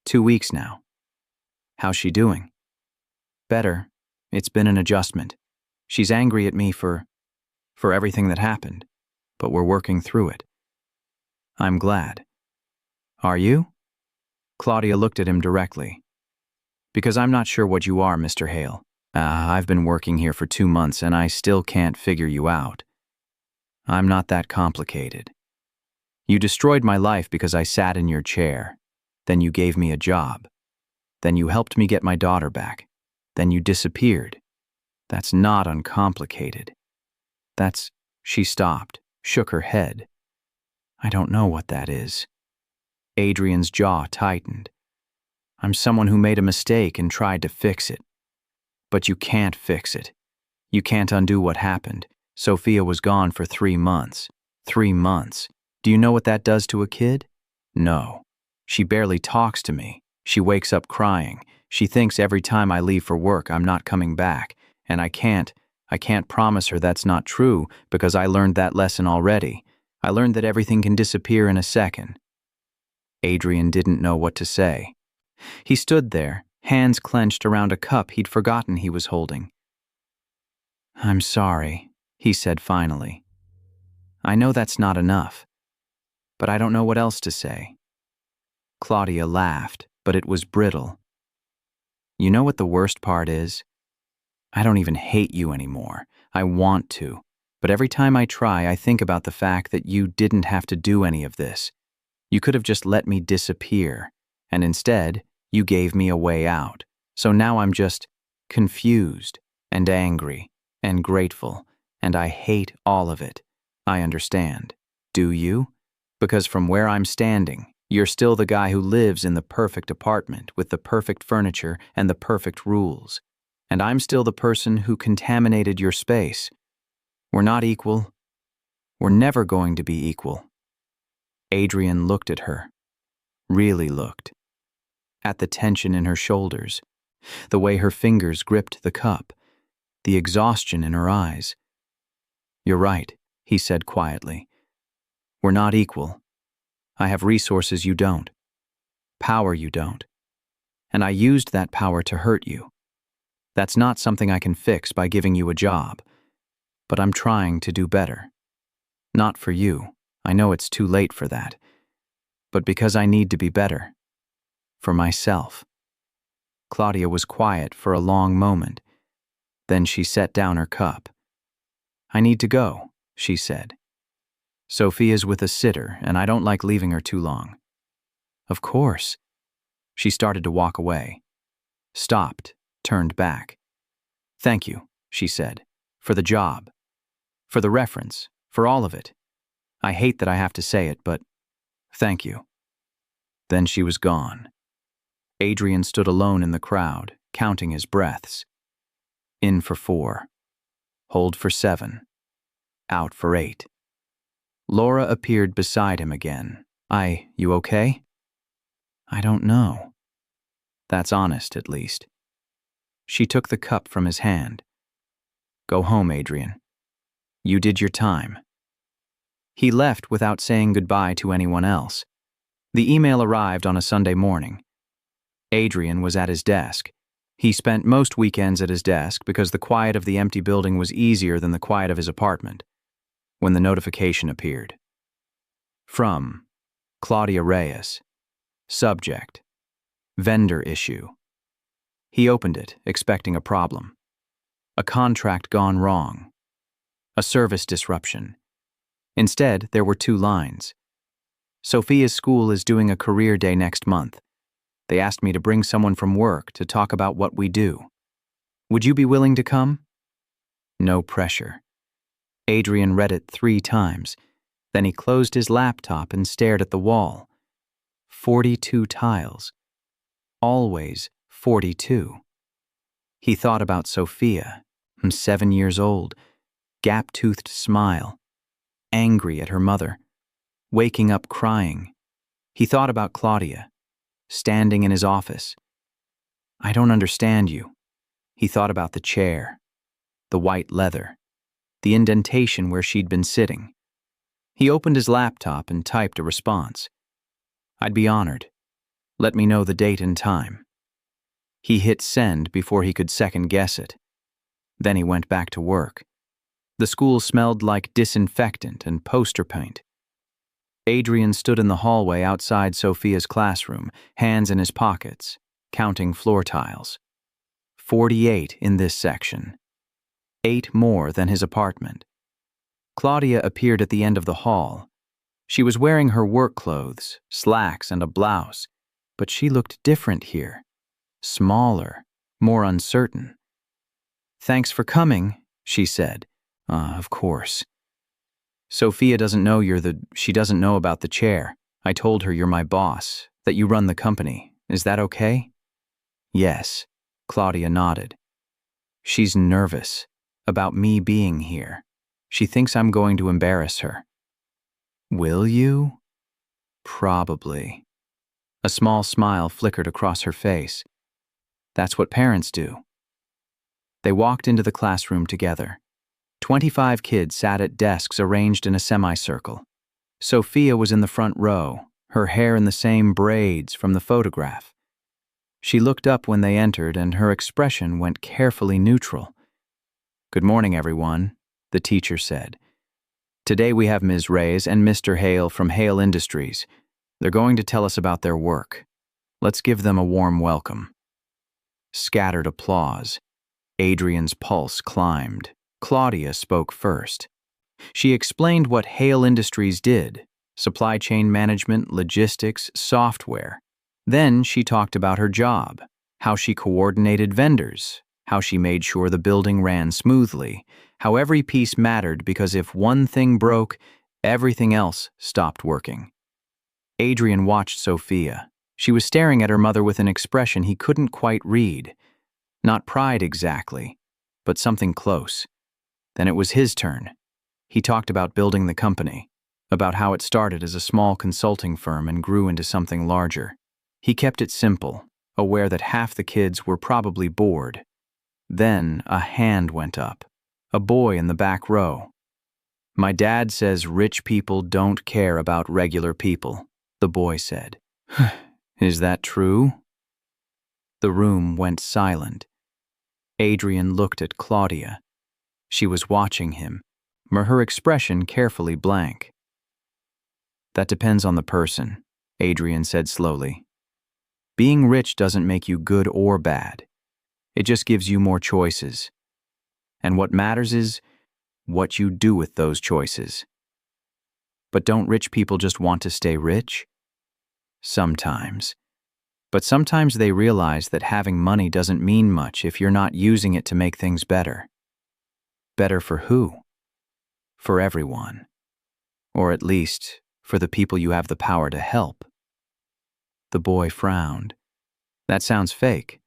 2 weeks now. How's she doing?" "Better. It's been an adjustment. She's angry at me for everything that happened, but we're working through it." "I'm glad." "Are you?" Claudia looked at him directly. "Because I'm not sure what you are, Mr. Hale. I've been working here for 2 months and I still can't figure you out. I'm not that complicated. You destroyed my life because I sat in your chair. Then you gave me a job. Then you helped me get my daughter back. Then you disappeared. That's not uncomplicated. That's—" She stopped, shook her head. "I don't know what that is." Adrian's jaw tightened. "I'm someone who made a mistake and tried to fix it. But you can't fix it. You can't undo what happened. Sophia was gone for 3 months. 3 months. Do you know what that does to a kid? No. She barely talks to me. She wakes up crying. She thinks every time I leave for work I'm not coming back. And I can't promise her that's not true because I learned that lesson already. I learned that everything can disappear in a second." Adrian didn't know what to say. He stood there, hands clenched around a cup he'd forgotten he was holding. "I'm sorry," he said finally. "I know that's not enough, but I don't know what else to say." Claudia laughed, but it was brittle. "You know what the worst part is? I don't even hate you anymore. I want to, but every time I try, I think about the fact that you didn't have to do any of this. You could have just let me disappear, and instead, you gave me a way out. So now I'm just confused and angry and grateful, and I hate all of it. I understand. Do you? Because from where I'm standing, you're still the guy who lives in the perfect apartment with the perfect furniture and the perfect rules. And I'm still the person who contaminated your space. We're not equal. We're never going to be equal." Adrian looked at her. Really looked. At the tension in her shoulders, the way her fingers gripped the cup, the exhaustion in her eyes. "You're right," he said quietly. "We're not equal. I have resources you don't. Power you don't. And I used that power to hurt you. That's not something I can fix by giving you a job. But I'm trying to do better. Not for you. I know it's too late for that. But because I need to be better. For myself." Claudia was quiet for a long moment. Then she set down her cup. "I need to go," she said. "Sophia's with a sitter, and I don't like leaving her too long." "Of course." She started to walk away. Stopped, turned back. "Thank you," she said, "for the job. For the reference, for all of it. I hate that I have to say it, but thank you." Then she was gone. Adrian stood alone in the crowd, counting his breaths. In for 4. Hold for 7. Out for 8. Laura appeared beside him again. You okay? I don't know. That's honest, at least. She took the cup from his hand. Go home, Adrian. You did your time. He left without saying goodbye to anyone else. The email arrived on a Sunday morning. Adrian was at his desk. He spent most weekends at his desk because the quiet of the empty building was easier than the quiet of his apartment. When the notification appeared. From Claudia Reyes. Subject: vendor issue. He opened it, expecting a problem. A contract gone wrong. A service disruption. Instead, there were 2 lines. Sophia's school is doing a career day next month. They asked me to bring someone from work to talk about what we do. Would you be willing to come? No pressure. Adrian read it 3 times. Then he closed his laptop and stared at the wall. 42 tiles. Always 42. He thought about Sophia, 7 years old, gap-toothed smile, angry at her mother, waking up crying. He thought about Claudia, standing in his office. I don't understand you. He thought about the chair, the white leather, the indentation where she'd been sitting. He opened his laptop and typed a response. I'd be honored. Let me know the date and time. He hit send before he could second-guess it. Then he went back to work. The school smelled like disinfectant and poster paint. Adrian stood in the hallway outside Sophia's classroom, hands in his pockets, counting floor tiles. 48 in this section. 8 more than his apartment. Claudia appeared at the end of the hall. She was wearing her work clothes, slacks and a blouse, but she looked different here. Smaller, more uncertain. Thanks for coming, she said. Of course. Sophia doesn't know she doesn't know about the chair. I told her you're my boss, that you run the company. Is that okay? Yes, Claudia nodded. She's nervous about me being here. She thinks I'm going to embarrass her. Will you? Probably. A small smile flickered across her face. That's what parents do. They walked into the classroom together. 25 kids sat at desks arranged in a semicircle. Sophia was in the front row, her hair in the same braids from the photograph. She looked up when they entered, and her expression went carefully neutral. Good morning, everyone, the teacher said. Today we have Ms. Reyes and Mr. Hale from Hale Industries. They're going to tell us about their work. Let's give them a warm welcome. Scattered applause. Adrian's pulse climbed. Claudia spoke first. She explained what Hale Industries did: supply chain management, logistics, software. Then she talked about her job, how she coordinated vendors, how she made sure the building ran smoothly, how every piece mattered because if one thing broke, everything else stopped working. Adrian watched Sophia. She was staring at her mother with an expression he couldn't quite read. Not pride exactly, but something close. Then it was his turn. He talked about building the company, about how it started as a small consulting firm and grew into something larger. He kept it simple, aware that half the kids were probably bored. Then a hand went up. A boy in the back row. My dad says rich people don't care about regular people, the boy said. Is that true? The room went silent. Adrian looked at Claudia. She was watching him, her expression carefully blank. That depends on the person, Adrian said slowly. Being rich doesn't make you good or bad. It just gives you more choices. And what matters is what you do with those choices. But don't rich people just want to stay rich? Sometimes. But sometimes they realize that having money doesn't mean much if you're not using it to make things better. Better for who? For everyone. Or at least, for the people you have the power to help. The boy frowned. That sounds fake.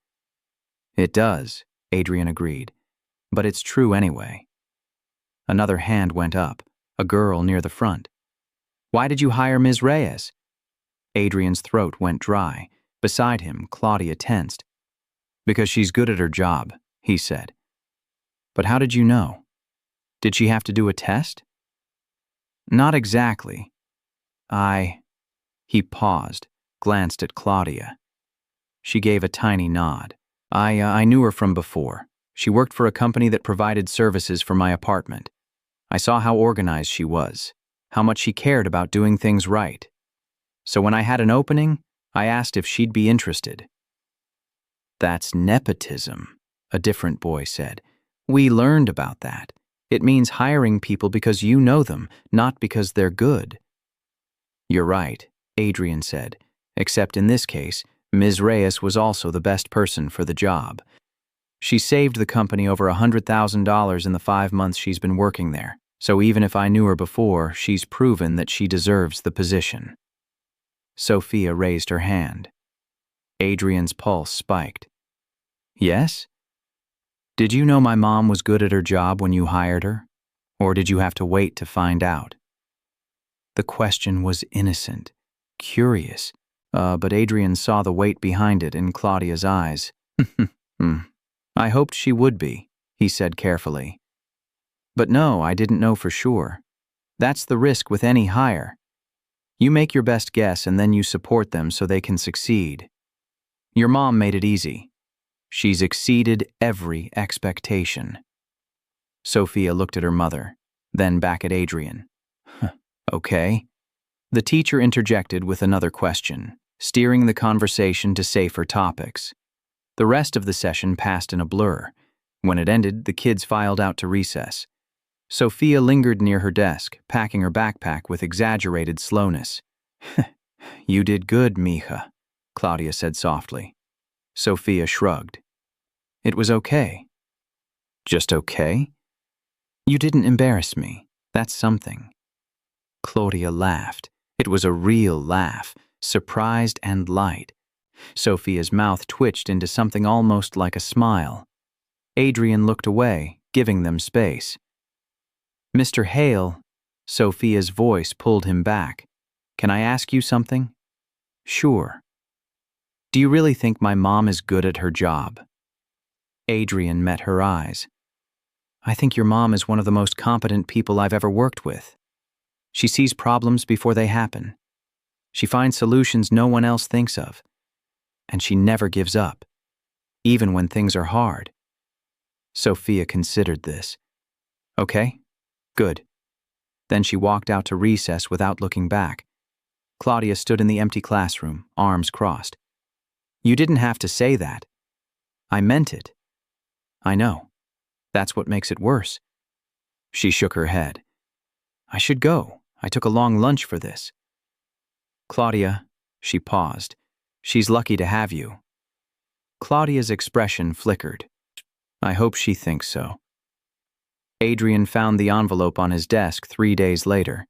It does, Adrian agreed. But it's true anyway. Another hand went up, a girl near the front. Why did you hire Ms. Reyes? Adrian's throat went dry. Beside him, Claudia tensed. Because she's good at her job, he said. But how did you know? Did she have to do a test? Not exactly. He paused, glanced at Claudia. She gave a tiny nod. I knew her from before. She worked for a company that provided services for my apartment. I saw how organized she was, how much she cared about doing things right. So when I had an opening, I asked if she'd be interested. That's nepotism, a different boy said. We learned about that. It means hiring people because you know them, not because they're good. You're right, Adrian said, except in this case, Ms. Reyes was also the best person for the job. She saved the company over $100,000 in the 5 months she's been working there, so even if I knew her before, she's proven that she deserves the position. Sophia raised her hand. Adrian's pulse spiked. Yes? Did you know my mom was good at her job when you hired her? Or did you have to wait to find out? The question was innocent, curious, but Adrian saw the weight behind it in Claudia's eyes. I hoped she would be, he said carefully. But no, I didn't know for sure. That's the risk with any hire. You make your best guess and then you support them so they can succeed. Your mom made it easy. She's exceeded every expectation. Sophia looked at her mother, then back at Adrian. Okay. The teacher interjected with another question, steering the conversation to safer topics. The rest of the session passed in a blur. When it ended, the kids filed out to recess. Sophia lingered near her desk, packing her backpack with exaggerated slowness. You did good, mija, Claudia said softly. Sophia shrugged. It was okay. Just okay? You didn't embarrass me. That's something. Claudia laughed. It was a real laugh, surprised and light. Sophia's mouth twitched into something almost like a smile. Adrian looked away, giving them space. Mr. Hale, Sophia's voice pulled him back. Can I ask you something? Sure. Do you really think my mom is good at her job? Adrian met her eyes. I think your mom is one of the most competent people I've ever worked with. She sees problems before they happen. She finds solutions no one else thinks of. And she never gives up, even when things are hard. Sophia considered this. Okay, good. Then she walked out to recess without looking back. Claudia stood in the empty classroom, arms crossed. You didn't have to say that. I meant it. I know. That's what makes it worse. She shook her head. I should go. I took a long lunch for this. Claudia, she paused. She's lucky to have you. Claudia's expression flickered. I hope she thinks so. Adrian found the envelope on his desk 3 days later.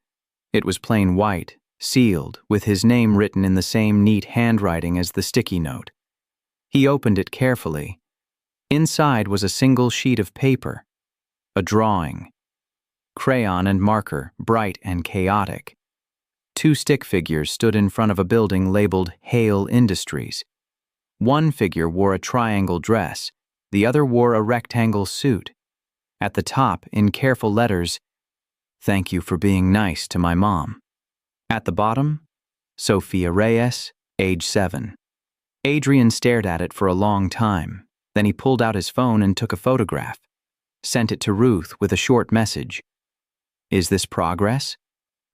It was plain white, sealed, with his name written in the same neat handwriting as the sticky note. He opened it carefully. Inside was a single sheet of paper, a drawing. Crayon and marker, bright and chaotic. 2 stick figures stood in front of a building labeled Hale Industries. One figure wore a triangle dress, the other wore a rectangle suit. At the top, in careful letters, "Thank you for being nice to my mom." At the bottom, Sophia Reyes, age 7. Adrian stared at it for a long time. Then he pulled out his phone and took a photograph. Sent it to Ruth with a short message. Is this progress?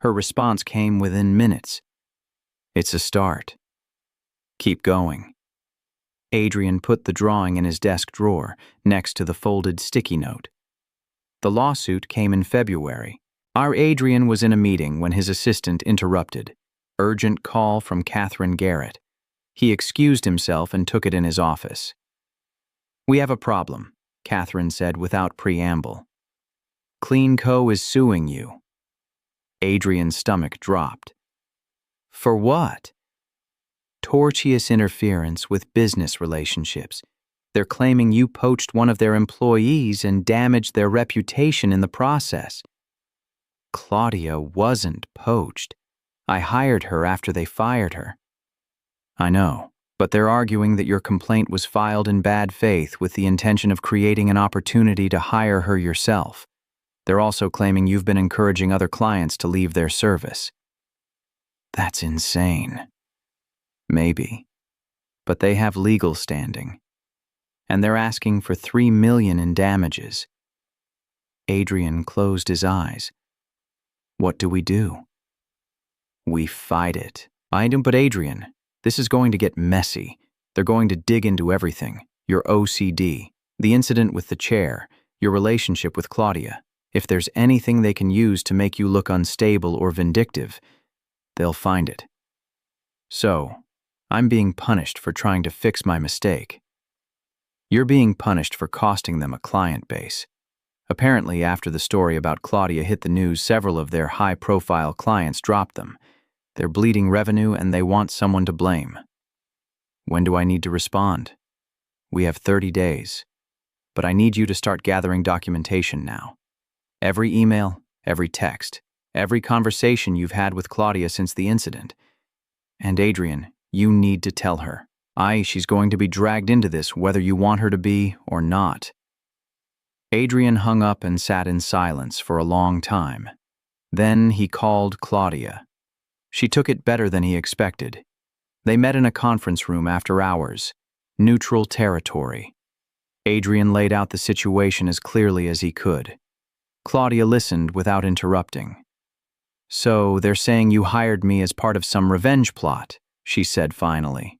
Her response came within minutes. It's a start. Keep going. Adrian put the drawing in his desk drawer, next to the folded sticky note. The lawsuit came in February. Our Adrian was in a meeting when his assistant interrupted. Urgent call from Catherine Garrett. He excused himself and took it in his office. We have a problem, Catherine said without preamble. Clean Co. is suing you. Adrian's stomach dropped. For what? Tortious interference with business relationships. They're claiming you poached one of their employees and damaged their reputation in the process. Claudia wasn't poached. I hired her after they fired her. I know, but they're arguing that your complaint was filed in bad faith with the intention of creating an opportunity to hire her yourself. They're also claiming you've been encouraging other clients to leave their service. That's insane. Maybe. But they have legal standing. And they're asking for $3 million in damages. Adrian closed his eyes. What do we do? We fight it. But Adrian, this is going to get messy. They're going to dig into everything. Your OCD, the incident with the chair, your relationship with Claudia. If there's anything they can use to make you look unstable or vindictive, they'll find it. So, I'm being punished for trying to fix my mistake. You're being punished for costing them a client base. Apparently, after the story about Claudia hit the news, several of their high-profile clients dropped them. They're bleeding revenue and they want someone to blame. When do I need to respond? We have 30 days. But I need you to start gathering documentation now. Every email, every text, every conversation you've had with Claudia since the incident. And Adrian, you need to tell her. She's going to be dragged into this whether you want her to be or not. Adrian hung up and sat in silence for a long time. Then he called Claudia. She took it better than he expected. They met in a conference room after hours. Neutral territory. Adrian laid out the situation as clearly as he could. Claudia listened without interrupting. So they're saying you hired me as part of some revenge plot, she said finally.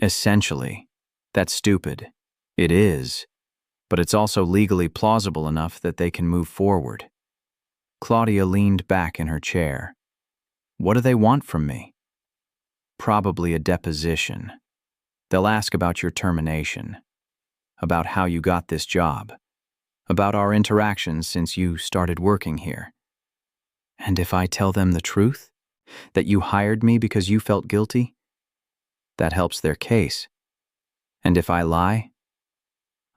Essentially. That's stupid. It is. But it's also legally plausible enough that they can move forward. Claudia leaned back in her chair. What do they want from me? Probably a deposition. They'll ask about your termination, about how you got this job, about our interactions since you started working here. And if I tell them the truth, that you hired me because you felt guilty, that helps their case. And if I lie,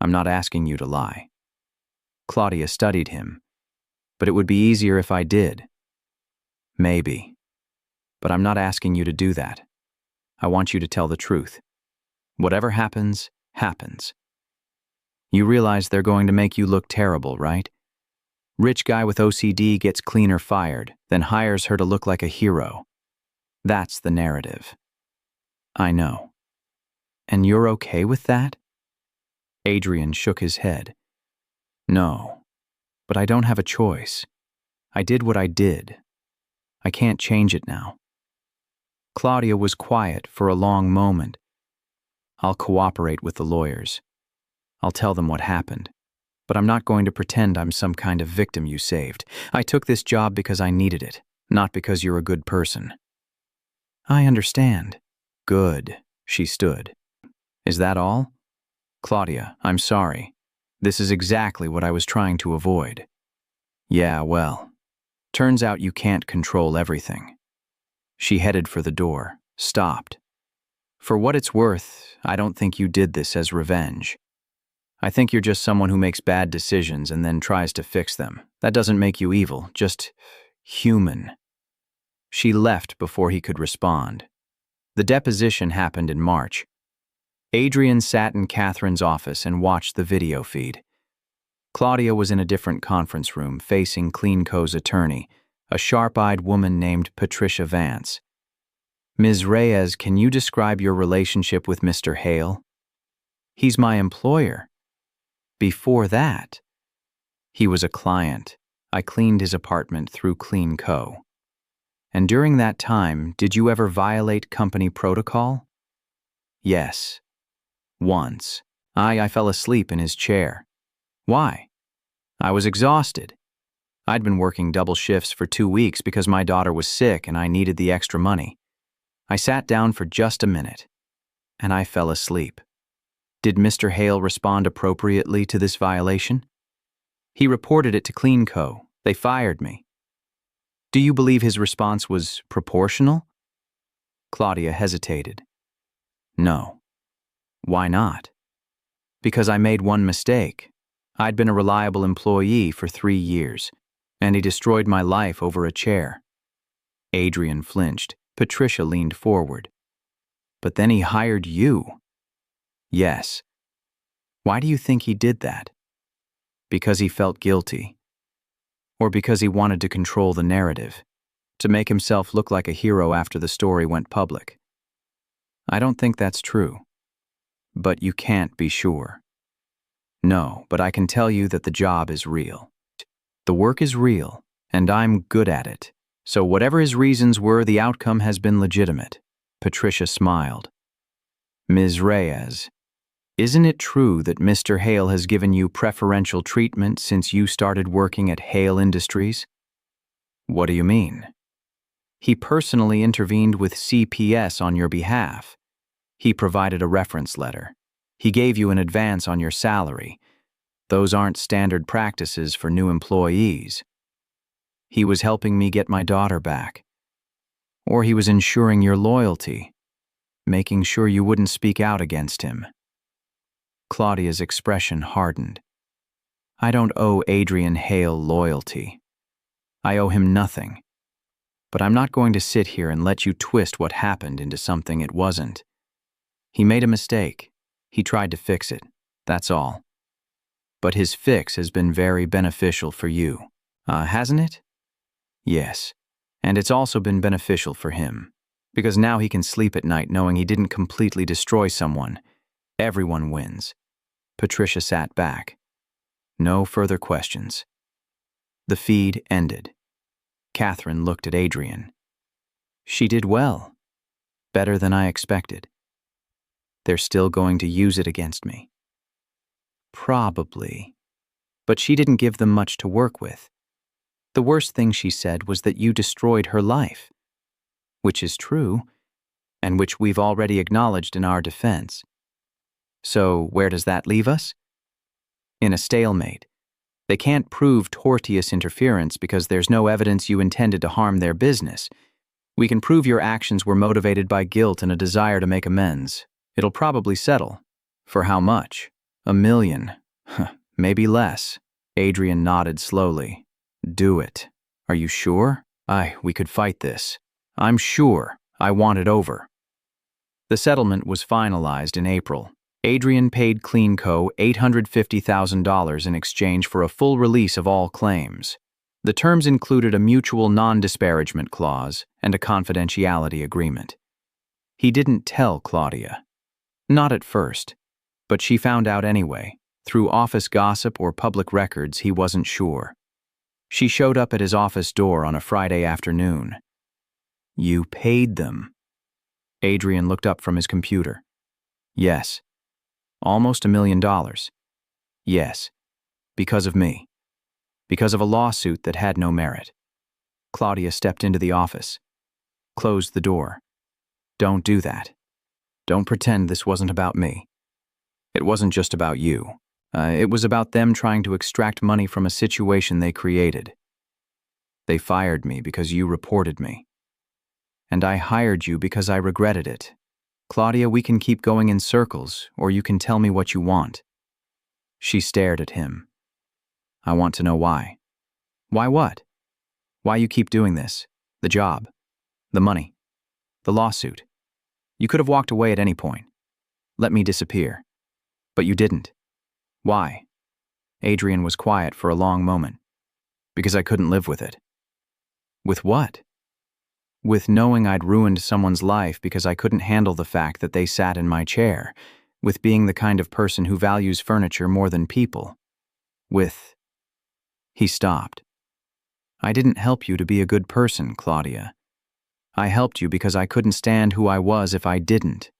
I'm not asking you to lie. Claudia studied him, but it would be easier if I did. Maybe. But I'm not asking you to do that. I want you to tell the truth. Whatever happens, happens. You realize they're going to make you look terrible, right? Rich guy with OCD gets cleaner fired, then hires her to look like a hero. That's the narrative. I know. And you're okay with that? Adrian shook his head. No, but I don't have a choice. I did what I did. I can't change it now. Claudia was quiet for a long moment. I'll cooperate with the lawyers. I'll tell them what happened. But I'm not going to pretend I'm some kind of victim you saved. I took this job because I needed it, not because you're a good person. I understand. Good. She stood. Is that all? Claudia, I'm sorry. This is exactly what I was trying to avoid. Yeah, well, turns out you can't control everything. She headed for the door, stopped. For what it's worth, I don't think you did this as revenge. I think you're just someone who makes bad decisions and then tries to fix them. That doesn't make you evil, just human. She left before he could respond. The deposition happened in March. Adrian sat in Catherine's office and watched the video feed. Claudia was in a different conference room facing CleanCo's attorney, a sharp-eyed woman named Patricia Vance. Ms. Reyes, can you describe your relationship with Mr. Hale? He's my employer. Before that, he was a client. I cleaned his apartment through CleanCo. And during that time, did you ever violate company protocol? Yes. Once. I fell asleep in his chair. Why? I was exhausted. I'd been working double shifts for 2 weeks because my daughter was sick and I needed the extra money. I sat down for just a minute, and I fell asleep. Did Mr. Hale respond appropriately to this violation? He reported it to CleanCo. They fired me. Do you believe his response was proportional? Claudia hesitated. No. Why not? Because I made one mistake. I'd been a reliable employee for 3 years, and he destroyed my life over a chair. Adrian flinched. Patricia leaned forward. But then he hired you. Yes. Why do you think he did that? Because he felt guilty. Or because he wanted to control the narrative, to make himself look like a hero after the story went public. I don't think that's true. But you can't be sure. No, but I can tell you that the job is real. The work is real, and I'm good at it. So whatever his reasons were, the outcome has been legitimate. Patricia smiled. Ms. Reyes, isn't it true that Mr. Hale has given you preferential treatment since you started working at Hale Industries? What do you mean? He personally intervened with CPS on your behalf. He provided a reference letter. He gave you an advance on your salary. Those aren't standard practices for new employees. He was helping me get my daughter back. Or he was ensuring your loyalty, making sure you wouldn't speak out against him. Claudia's expression hardened. I don't owe Adrian Hale loyalty. I owe him nothing. But I'm not going to sit here and let you twist what happened into something it wasn't. He made a mistake. He tried to fix it. That's all. But his fix has been very beneficial for you. Hasn't it? Yes. And it's also been beneficial for him. Because now he can sleep at night knowing he didn't completely destroy someone. Everyone wins. Patricia sat back. No further questions. The feed ended. Catherine looked at Adrian. She did well. Better than I expected. They're still going to use it against me. Probably. But she didn't give them much to work with. The worst thing she said was that you destroyed her life. Which is true, and which we've already acknowledged in our defense. So where does that leave us? In a stalemate. They can't prove tortious interference because there's no evidence you intended to harm their business. We can prove your actions were motivated by guilt and a desire to make amends. It'll probably settle. For how much? $1 million. Maybe less. Adrian nodded slowly. Do it. Are you sure? We could fight this. I'm sure. I want it over. The settlement was finalized in April. Adrian paid CleanCo $850,000 in exchange for a full release of all claims. The terms included a mutual non-disparagement clause and a confidentiality agreement. He didn't tell Claudia. Not at first, but she found out anyway. Through office gossip or public records, he wasn't sure. She showed up at his office door on a Friday afternoon. You paid them. Adrian looked up from his computer. Yes. Almost $1 million. Yes. Because of me. Because of a lawsuit that had no merit. Claudia stepped into the office. Closed the door. Don't do that. Don't pretend this wasn't about me. It wasn't just about you. It was about them trying to extract money from a situation they created. They fired me because you reported me. And I hired you because I regretted it. Claudia, we can keep going in circles, or you can tell me what you want. She stared at him. I want to know why. Why what? Why you keep doing this? The job. The money. The lawsuit. You could have walked away at any point. Let me disappear. But you didn't. Why? Adrian was quiet for a long moment. Because I couldn't live with it. With what? With knowing I'd ruined someone's life because I couldn't handle the fact that they sat in my chair, with being the kind of person who values furniture more than people. He stopped. I didn't help you to be a good person, Claudia. I helped you because I couldn't stand who I was if I didn't.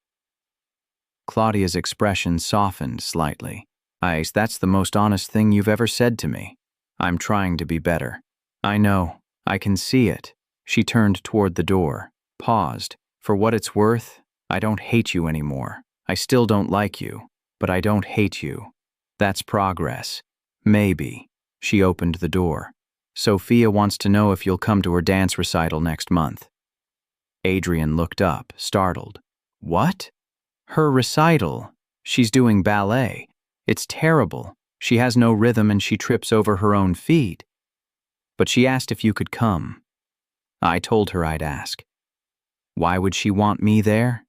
Claudia's expression softened slightly. That's the most honest thing you've ever said to me. I'm trying to be better. I know. I can see it. She turned toward the door, paused. For what it's worth, I don't hate you anymore. I still don't like you, but I don't hate you. That's progress. Maybe. She opened the door. Sophia wants to know if you'll come to her dance recital next month. Adrian looked up, startled. What? Her recital. She's doing ballet. It's terrible. She has no rhythm and she trips over her own feet. But she asked if you could come. I told her I'd ask. Why would she want me there?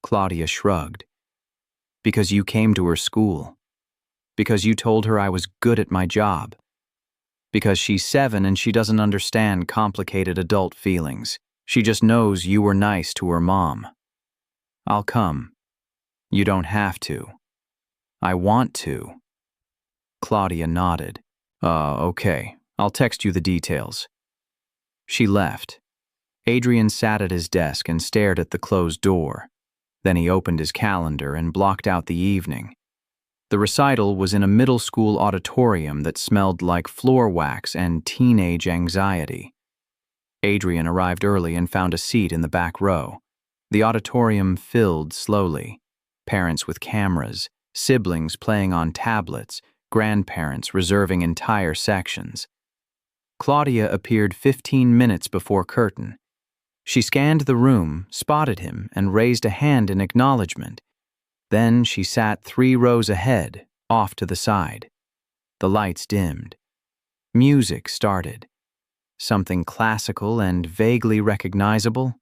Claudia shrugged. Because you came to her school. Because you told her I was good at my job. Because she's 7 and she doesn't understand complicated adult feelings. She just knows you were nice to her mom. I'll come. You don't have to. I want to. Claudia nodded. Okay. I'll text you the details. She left. Adrian sat at his desk and stared at the closed door. Then he opened his calendar and blocked out the evening. The recital was in a middle school auditorium that smelled like floor wax and teenage anxiety. Adrian arrived early and found a seat in the back row. The auditorium filled slowly. Parents with cameras, siblings playing on tablets, grandparents reserving entire sections. Claudia appeared 15 minutes before curtain. She scanned the room, spotted him, and raised a hand in acknowledgement. Then she sat 3 rows ahead, off to the side. The lights dimmed. Music started. Something classical and vaguely recognizable.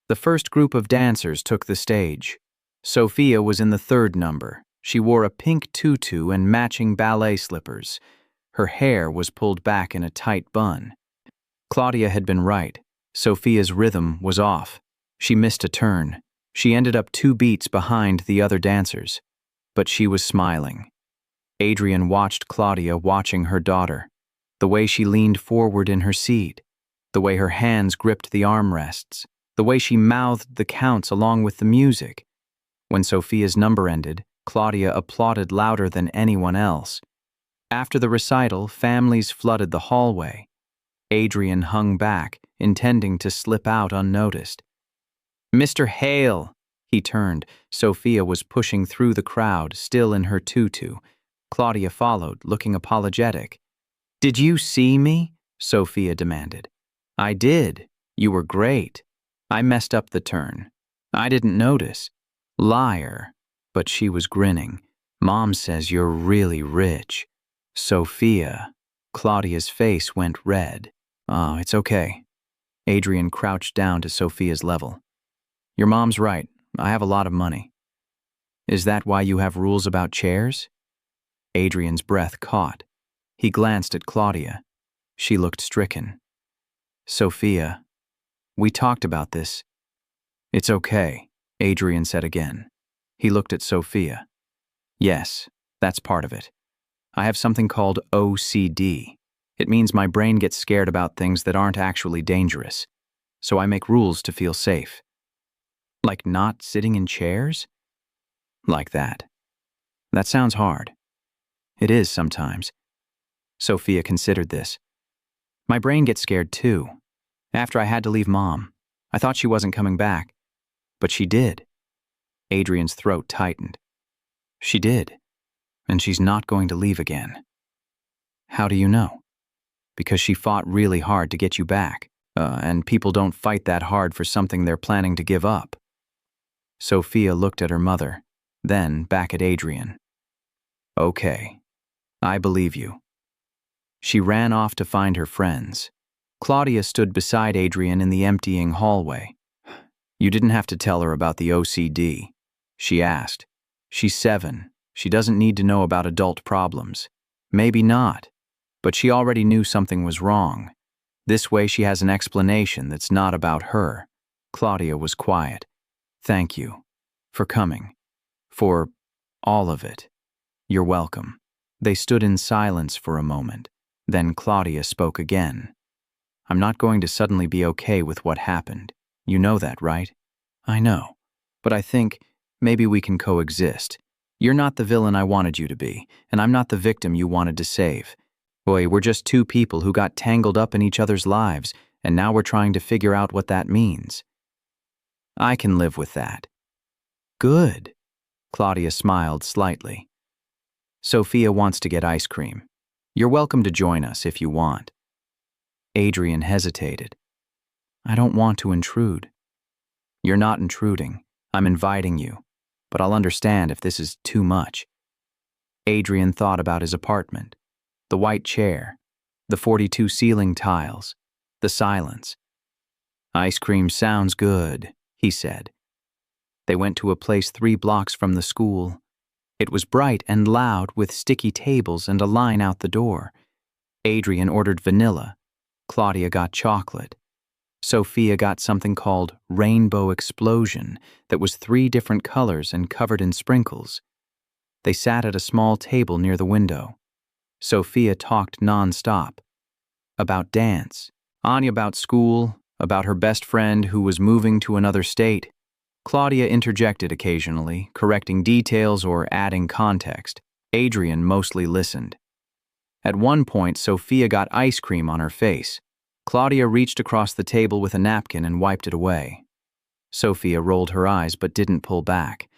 The first group of dancers took the stage. Sophia was in the 3rd number. She wore a pink tutu and matching ballet slippers. Her hair was pulled back in a tight bun. Claudia had been right. Sophia's rhythm was off. She missed a turn. She ended up 2 beats behind the other dancers. But she was smiling. Adrian watched Claudia watching her daughter. The way she leaned forward in her seat. The way her hands gripped the armrests. The way she mouthed the counts along with the music. When Sophia's number ended, Claudia applauded louder than anyone else. After the recital, families flooded the hallway. Adrian hung back, intending to slip out unnoticed. Mr. Hale! He turned. Sophia was pushing through the crowd, still in her tutu. Claudia followed, looking apologetic. Did you see me? Sophia demanded. I did. You were great. I messed up the turn. I didn't notice. Liar. But she was grinning. Mom says you're really rich. Sophia. Claudia's face went red. Oh, it's okay. Adrian crouched down to Sophia's level. Your mom's right. I have a lot of money. Is that why you have rules about chairs? Adrian's breath caught. He glanced at Claudia. She looked stricken. Sophia, we talked about this. It's okay, Adrian said again. He looked at Sophia. Yes, that's part of it. I have something called OCD. It means my brain gets scared about things that aren't actually dangerous. So I make rules to feel safe. Like not sitting in chairs? Like that. That sounds hard. It is sometimes. Sophia considered this. My brain gets scared too. After I had to leave Mom, I thought she wasn't coming back. But she did. Adrian's throat tightened. She did. And she's not going to leave again. How do you know? Because she fought really hard to get you back. And people don't fight that hard for something they're planning to give up. Sophia looked at her mother, then back at Adrian. Okay, I believe you. She ran off to find her friends. Claudia stood beside Adrian in the emptying hallway. You didn't have to tell her about the OCD, she asked. She's 7. She doesn't need to know about adult problems. Maybe not, but she already knew something was wrong. This way she has an explanation that's not about her. Claudia was quiet. Thank you. For coming. For all of it. You're welcome. They stood in silence for a moment. Then Claudia spoke again. I'm not going to suddenly be okay with what happened. You know that, right? I know. But I think maybe we can coexist. You're not the villain I wanted you to be, and I'm not the victim you wanted to save. Boy, we're just 2 people who got tangled up in each other's lives, and now we're trying to figure out what that means. I can live with that. Good. Claudia smiled slightly. Sophia wants to get ice cream. You're welcome to join us if you want. Adrian hesitated. I don't want to intrude. You're not intruding. I'm inviting you. But I'll understand if this is too much. Adrian thought about his apartment, the white chair, the 42 ceiling tiles, the silence. "Ice cream sounds good," he said. They went to a place 3 blocks from the school. It was bright and loud with sticky tables and a line out the door. Adrian ordered vanilla. Claudia got chocolate. Sophia got something called Rainbow Explosion that was 3 different colors and covered in sprinkles. They sat at a small table near the window. Sophia talked nonstop. About dance, Anya about school, about her best friend who was moving to another state. Claudia interjected occasionally, correcting details or adding context. Adrian mostly listened. At one point, Sophia got ice cream on her face. Claudia reached across the table with a napkin and wiped it away. Sophia rolled her eyes but didn't pull back.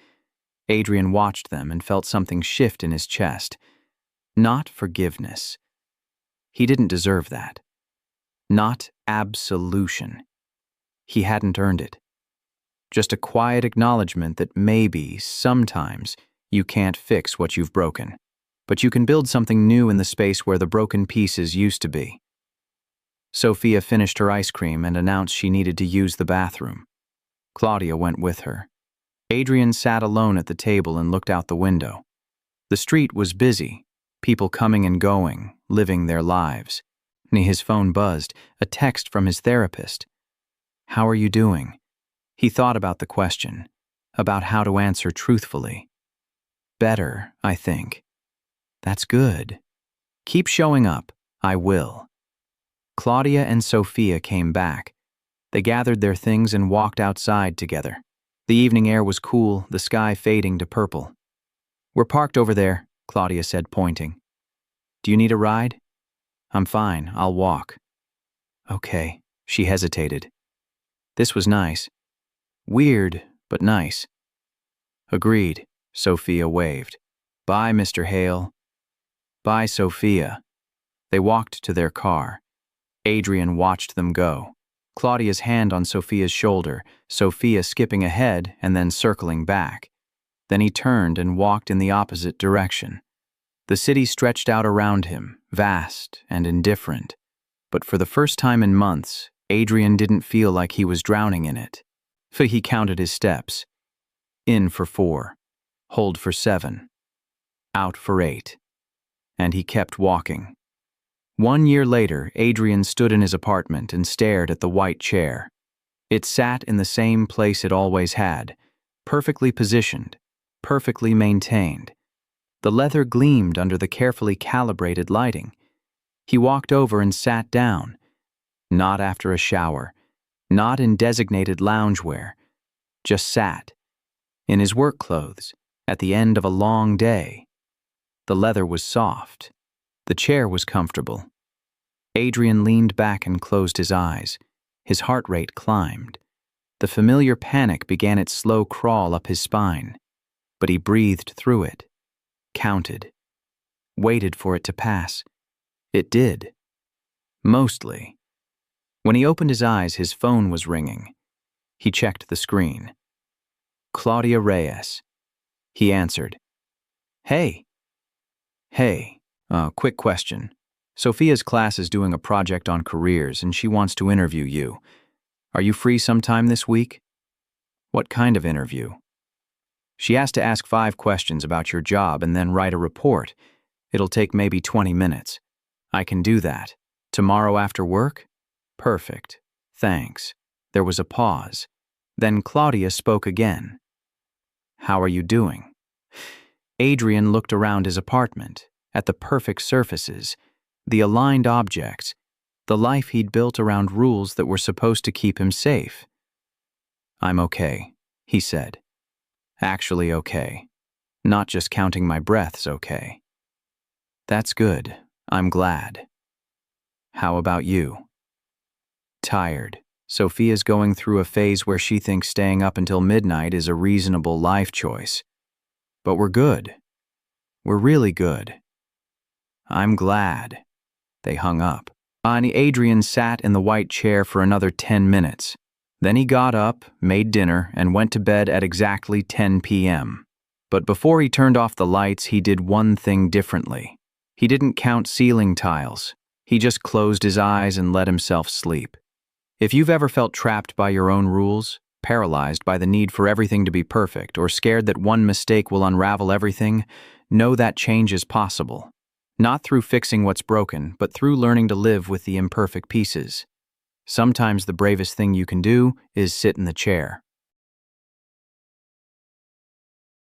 Adrian watched them and felt something shift in his chest. Not forgiveness. He didn't deserve that. Not absolution. He hadn't earned it. Just a quiet acknowledgement that maybe, sometimes, you can't fix what you've broken, but you can build something new in the space where the broken pieces used to be. Sophia finished her ice cream and announced she needed to use the bathroom. Claudia went with her. Adrian sat alone at the table and looked out the window. The street was busy, people coming and going, living their lives. His phone buzzed, a text from his therapist. "How are you doing?" He thought about the question, about how to answer truthfully. "Better, I think." "That's good. Keep showing up. I will." Claudia and Sophia came back. They gathered their things and walked outside together. The evening air was cool, the sky fading to purple. "We're parked over there," Claudia said, pointing. "Do you need a ride?" "I'm fine, I'll walk." "Okay," she hesitated. This was nice. Weird, but nice. "Agreed," Sophia waved. "Bye, Mr. Hale." "Bye, Sophia." They walked to their car. Adrian watched them go. Claudia's hand on Sophia's shoulder, Sophia skipping ahead and then circling back. Then he turned and walked in the opposite direction. The city stretched out around him, vast and indifferent. But for the first time in months, Adrian didn't feel like he was drowning in it. So he counted his steps. In for 4, hold for 7, out for 8. And he kept walking. 1 year later, Adrian stood in his apartment and stared at the white chair. It sat in the same place it always had, perfectly positioned, perfectly maintained. The leather gleamed under the carefully calibrated lighting. He walked over and sat down, not after a shower, not in designated loungewear, just sat, in his work clothes, at the end of a long day. The leather was soft. The chair was comfortable. Adrian leaned back and closed his eyes. His heart rate climbed. The familiar panic began its slow crawl up his spine. But he breathed through it, counted, waited for it to pass. It did. Mostly. When he opened his eyes, his phone was ringing. He checked the screen. Claudia Reyes. He answered. "Hey." "Hey, quick question. Sophia's class is doing a project on careers and she wants to interview you. Are you free sometime this week?" "What kind of interview?" "She has to ask 5 questions about your job and then write a report. It'll take maybe 20 minutes. I can do that. Tomorrow after work?" "Perfect. Thanks." There was a pause. Then Claudia spoke again. "How are you doing?" Adrian looked around his apartment, at the perfect surfaces, the aligned objects, the life he'd built around rules that were supposed to keep him safe. "I'm okay," he said. "Actually okay. Not just counting my breaths okay." "That's good. I'm glad." "How about you?" "Tired. Sophia's going through a phase where she thinks staying up until midnight is a reasonable life choice. But we're good. We're really good." "I'm glad." They hung up. Adrian sat in the white chair for another 10 minutes. Then he got up, made dinner, and went to bed at exactly 10 p.m. But before he turned off the lights, he did one thing differently. He didn't count ceiling tiles. He just closed his eyes and let himself sleep. If you've ever felt trapped by your own rules, paralyzed by the need for everything to be perfect, or scared that one mistake will unravel everything, know that change is possible. Not through fixing what's broken, but through learning to live with the imperfect pieces. Sometimes the bravest thing you can do is sit in the chair.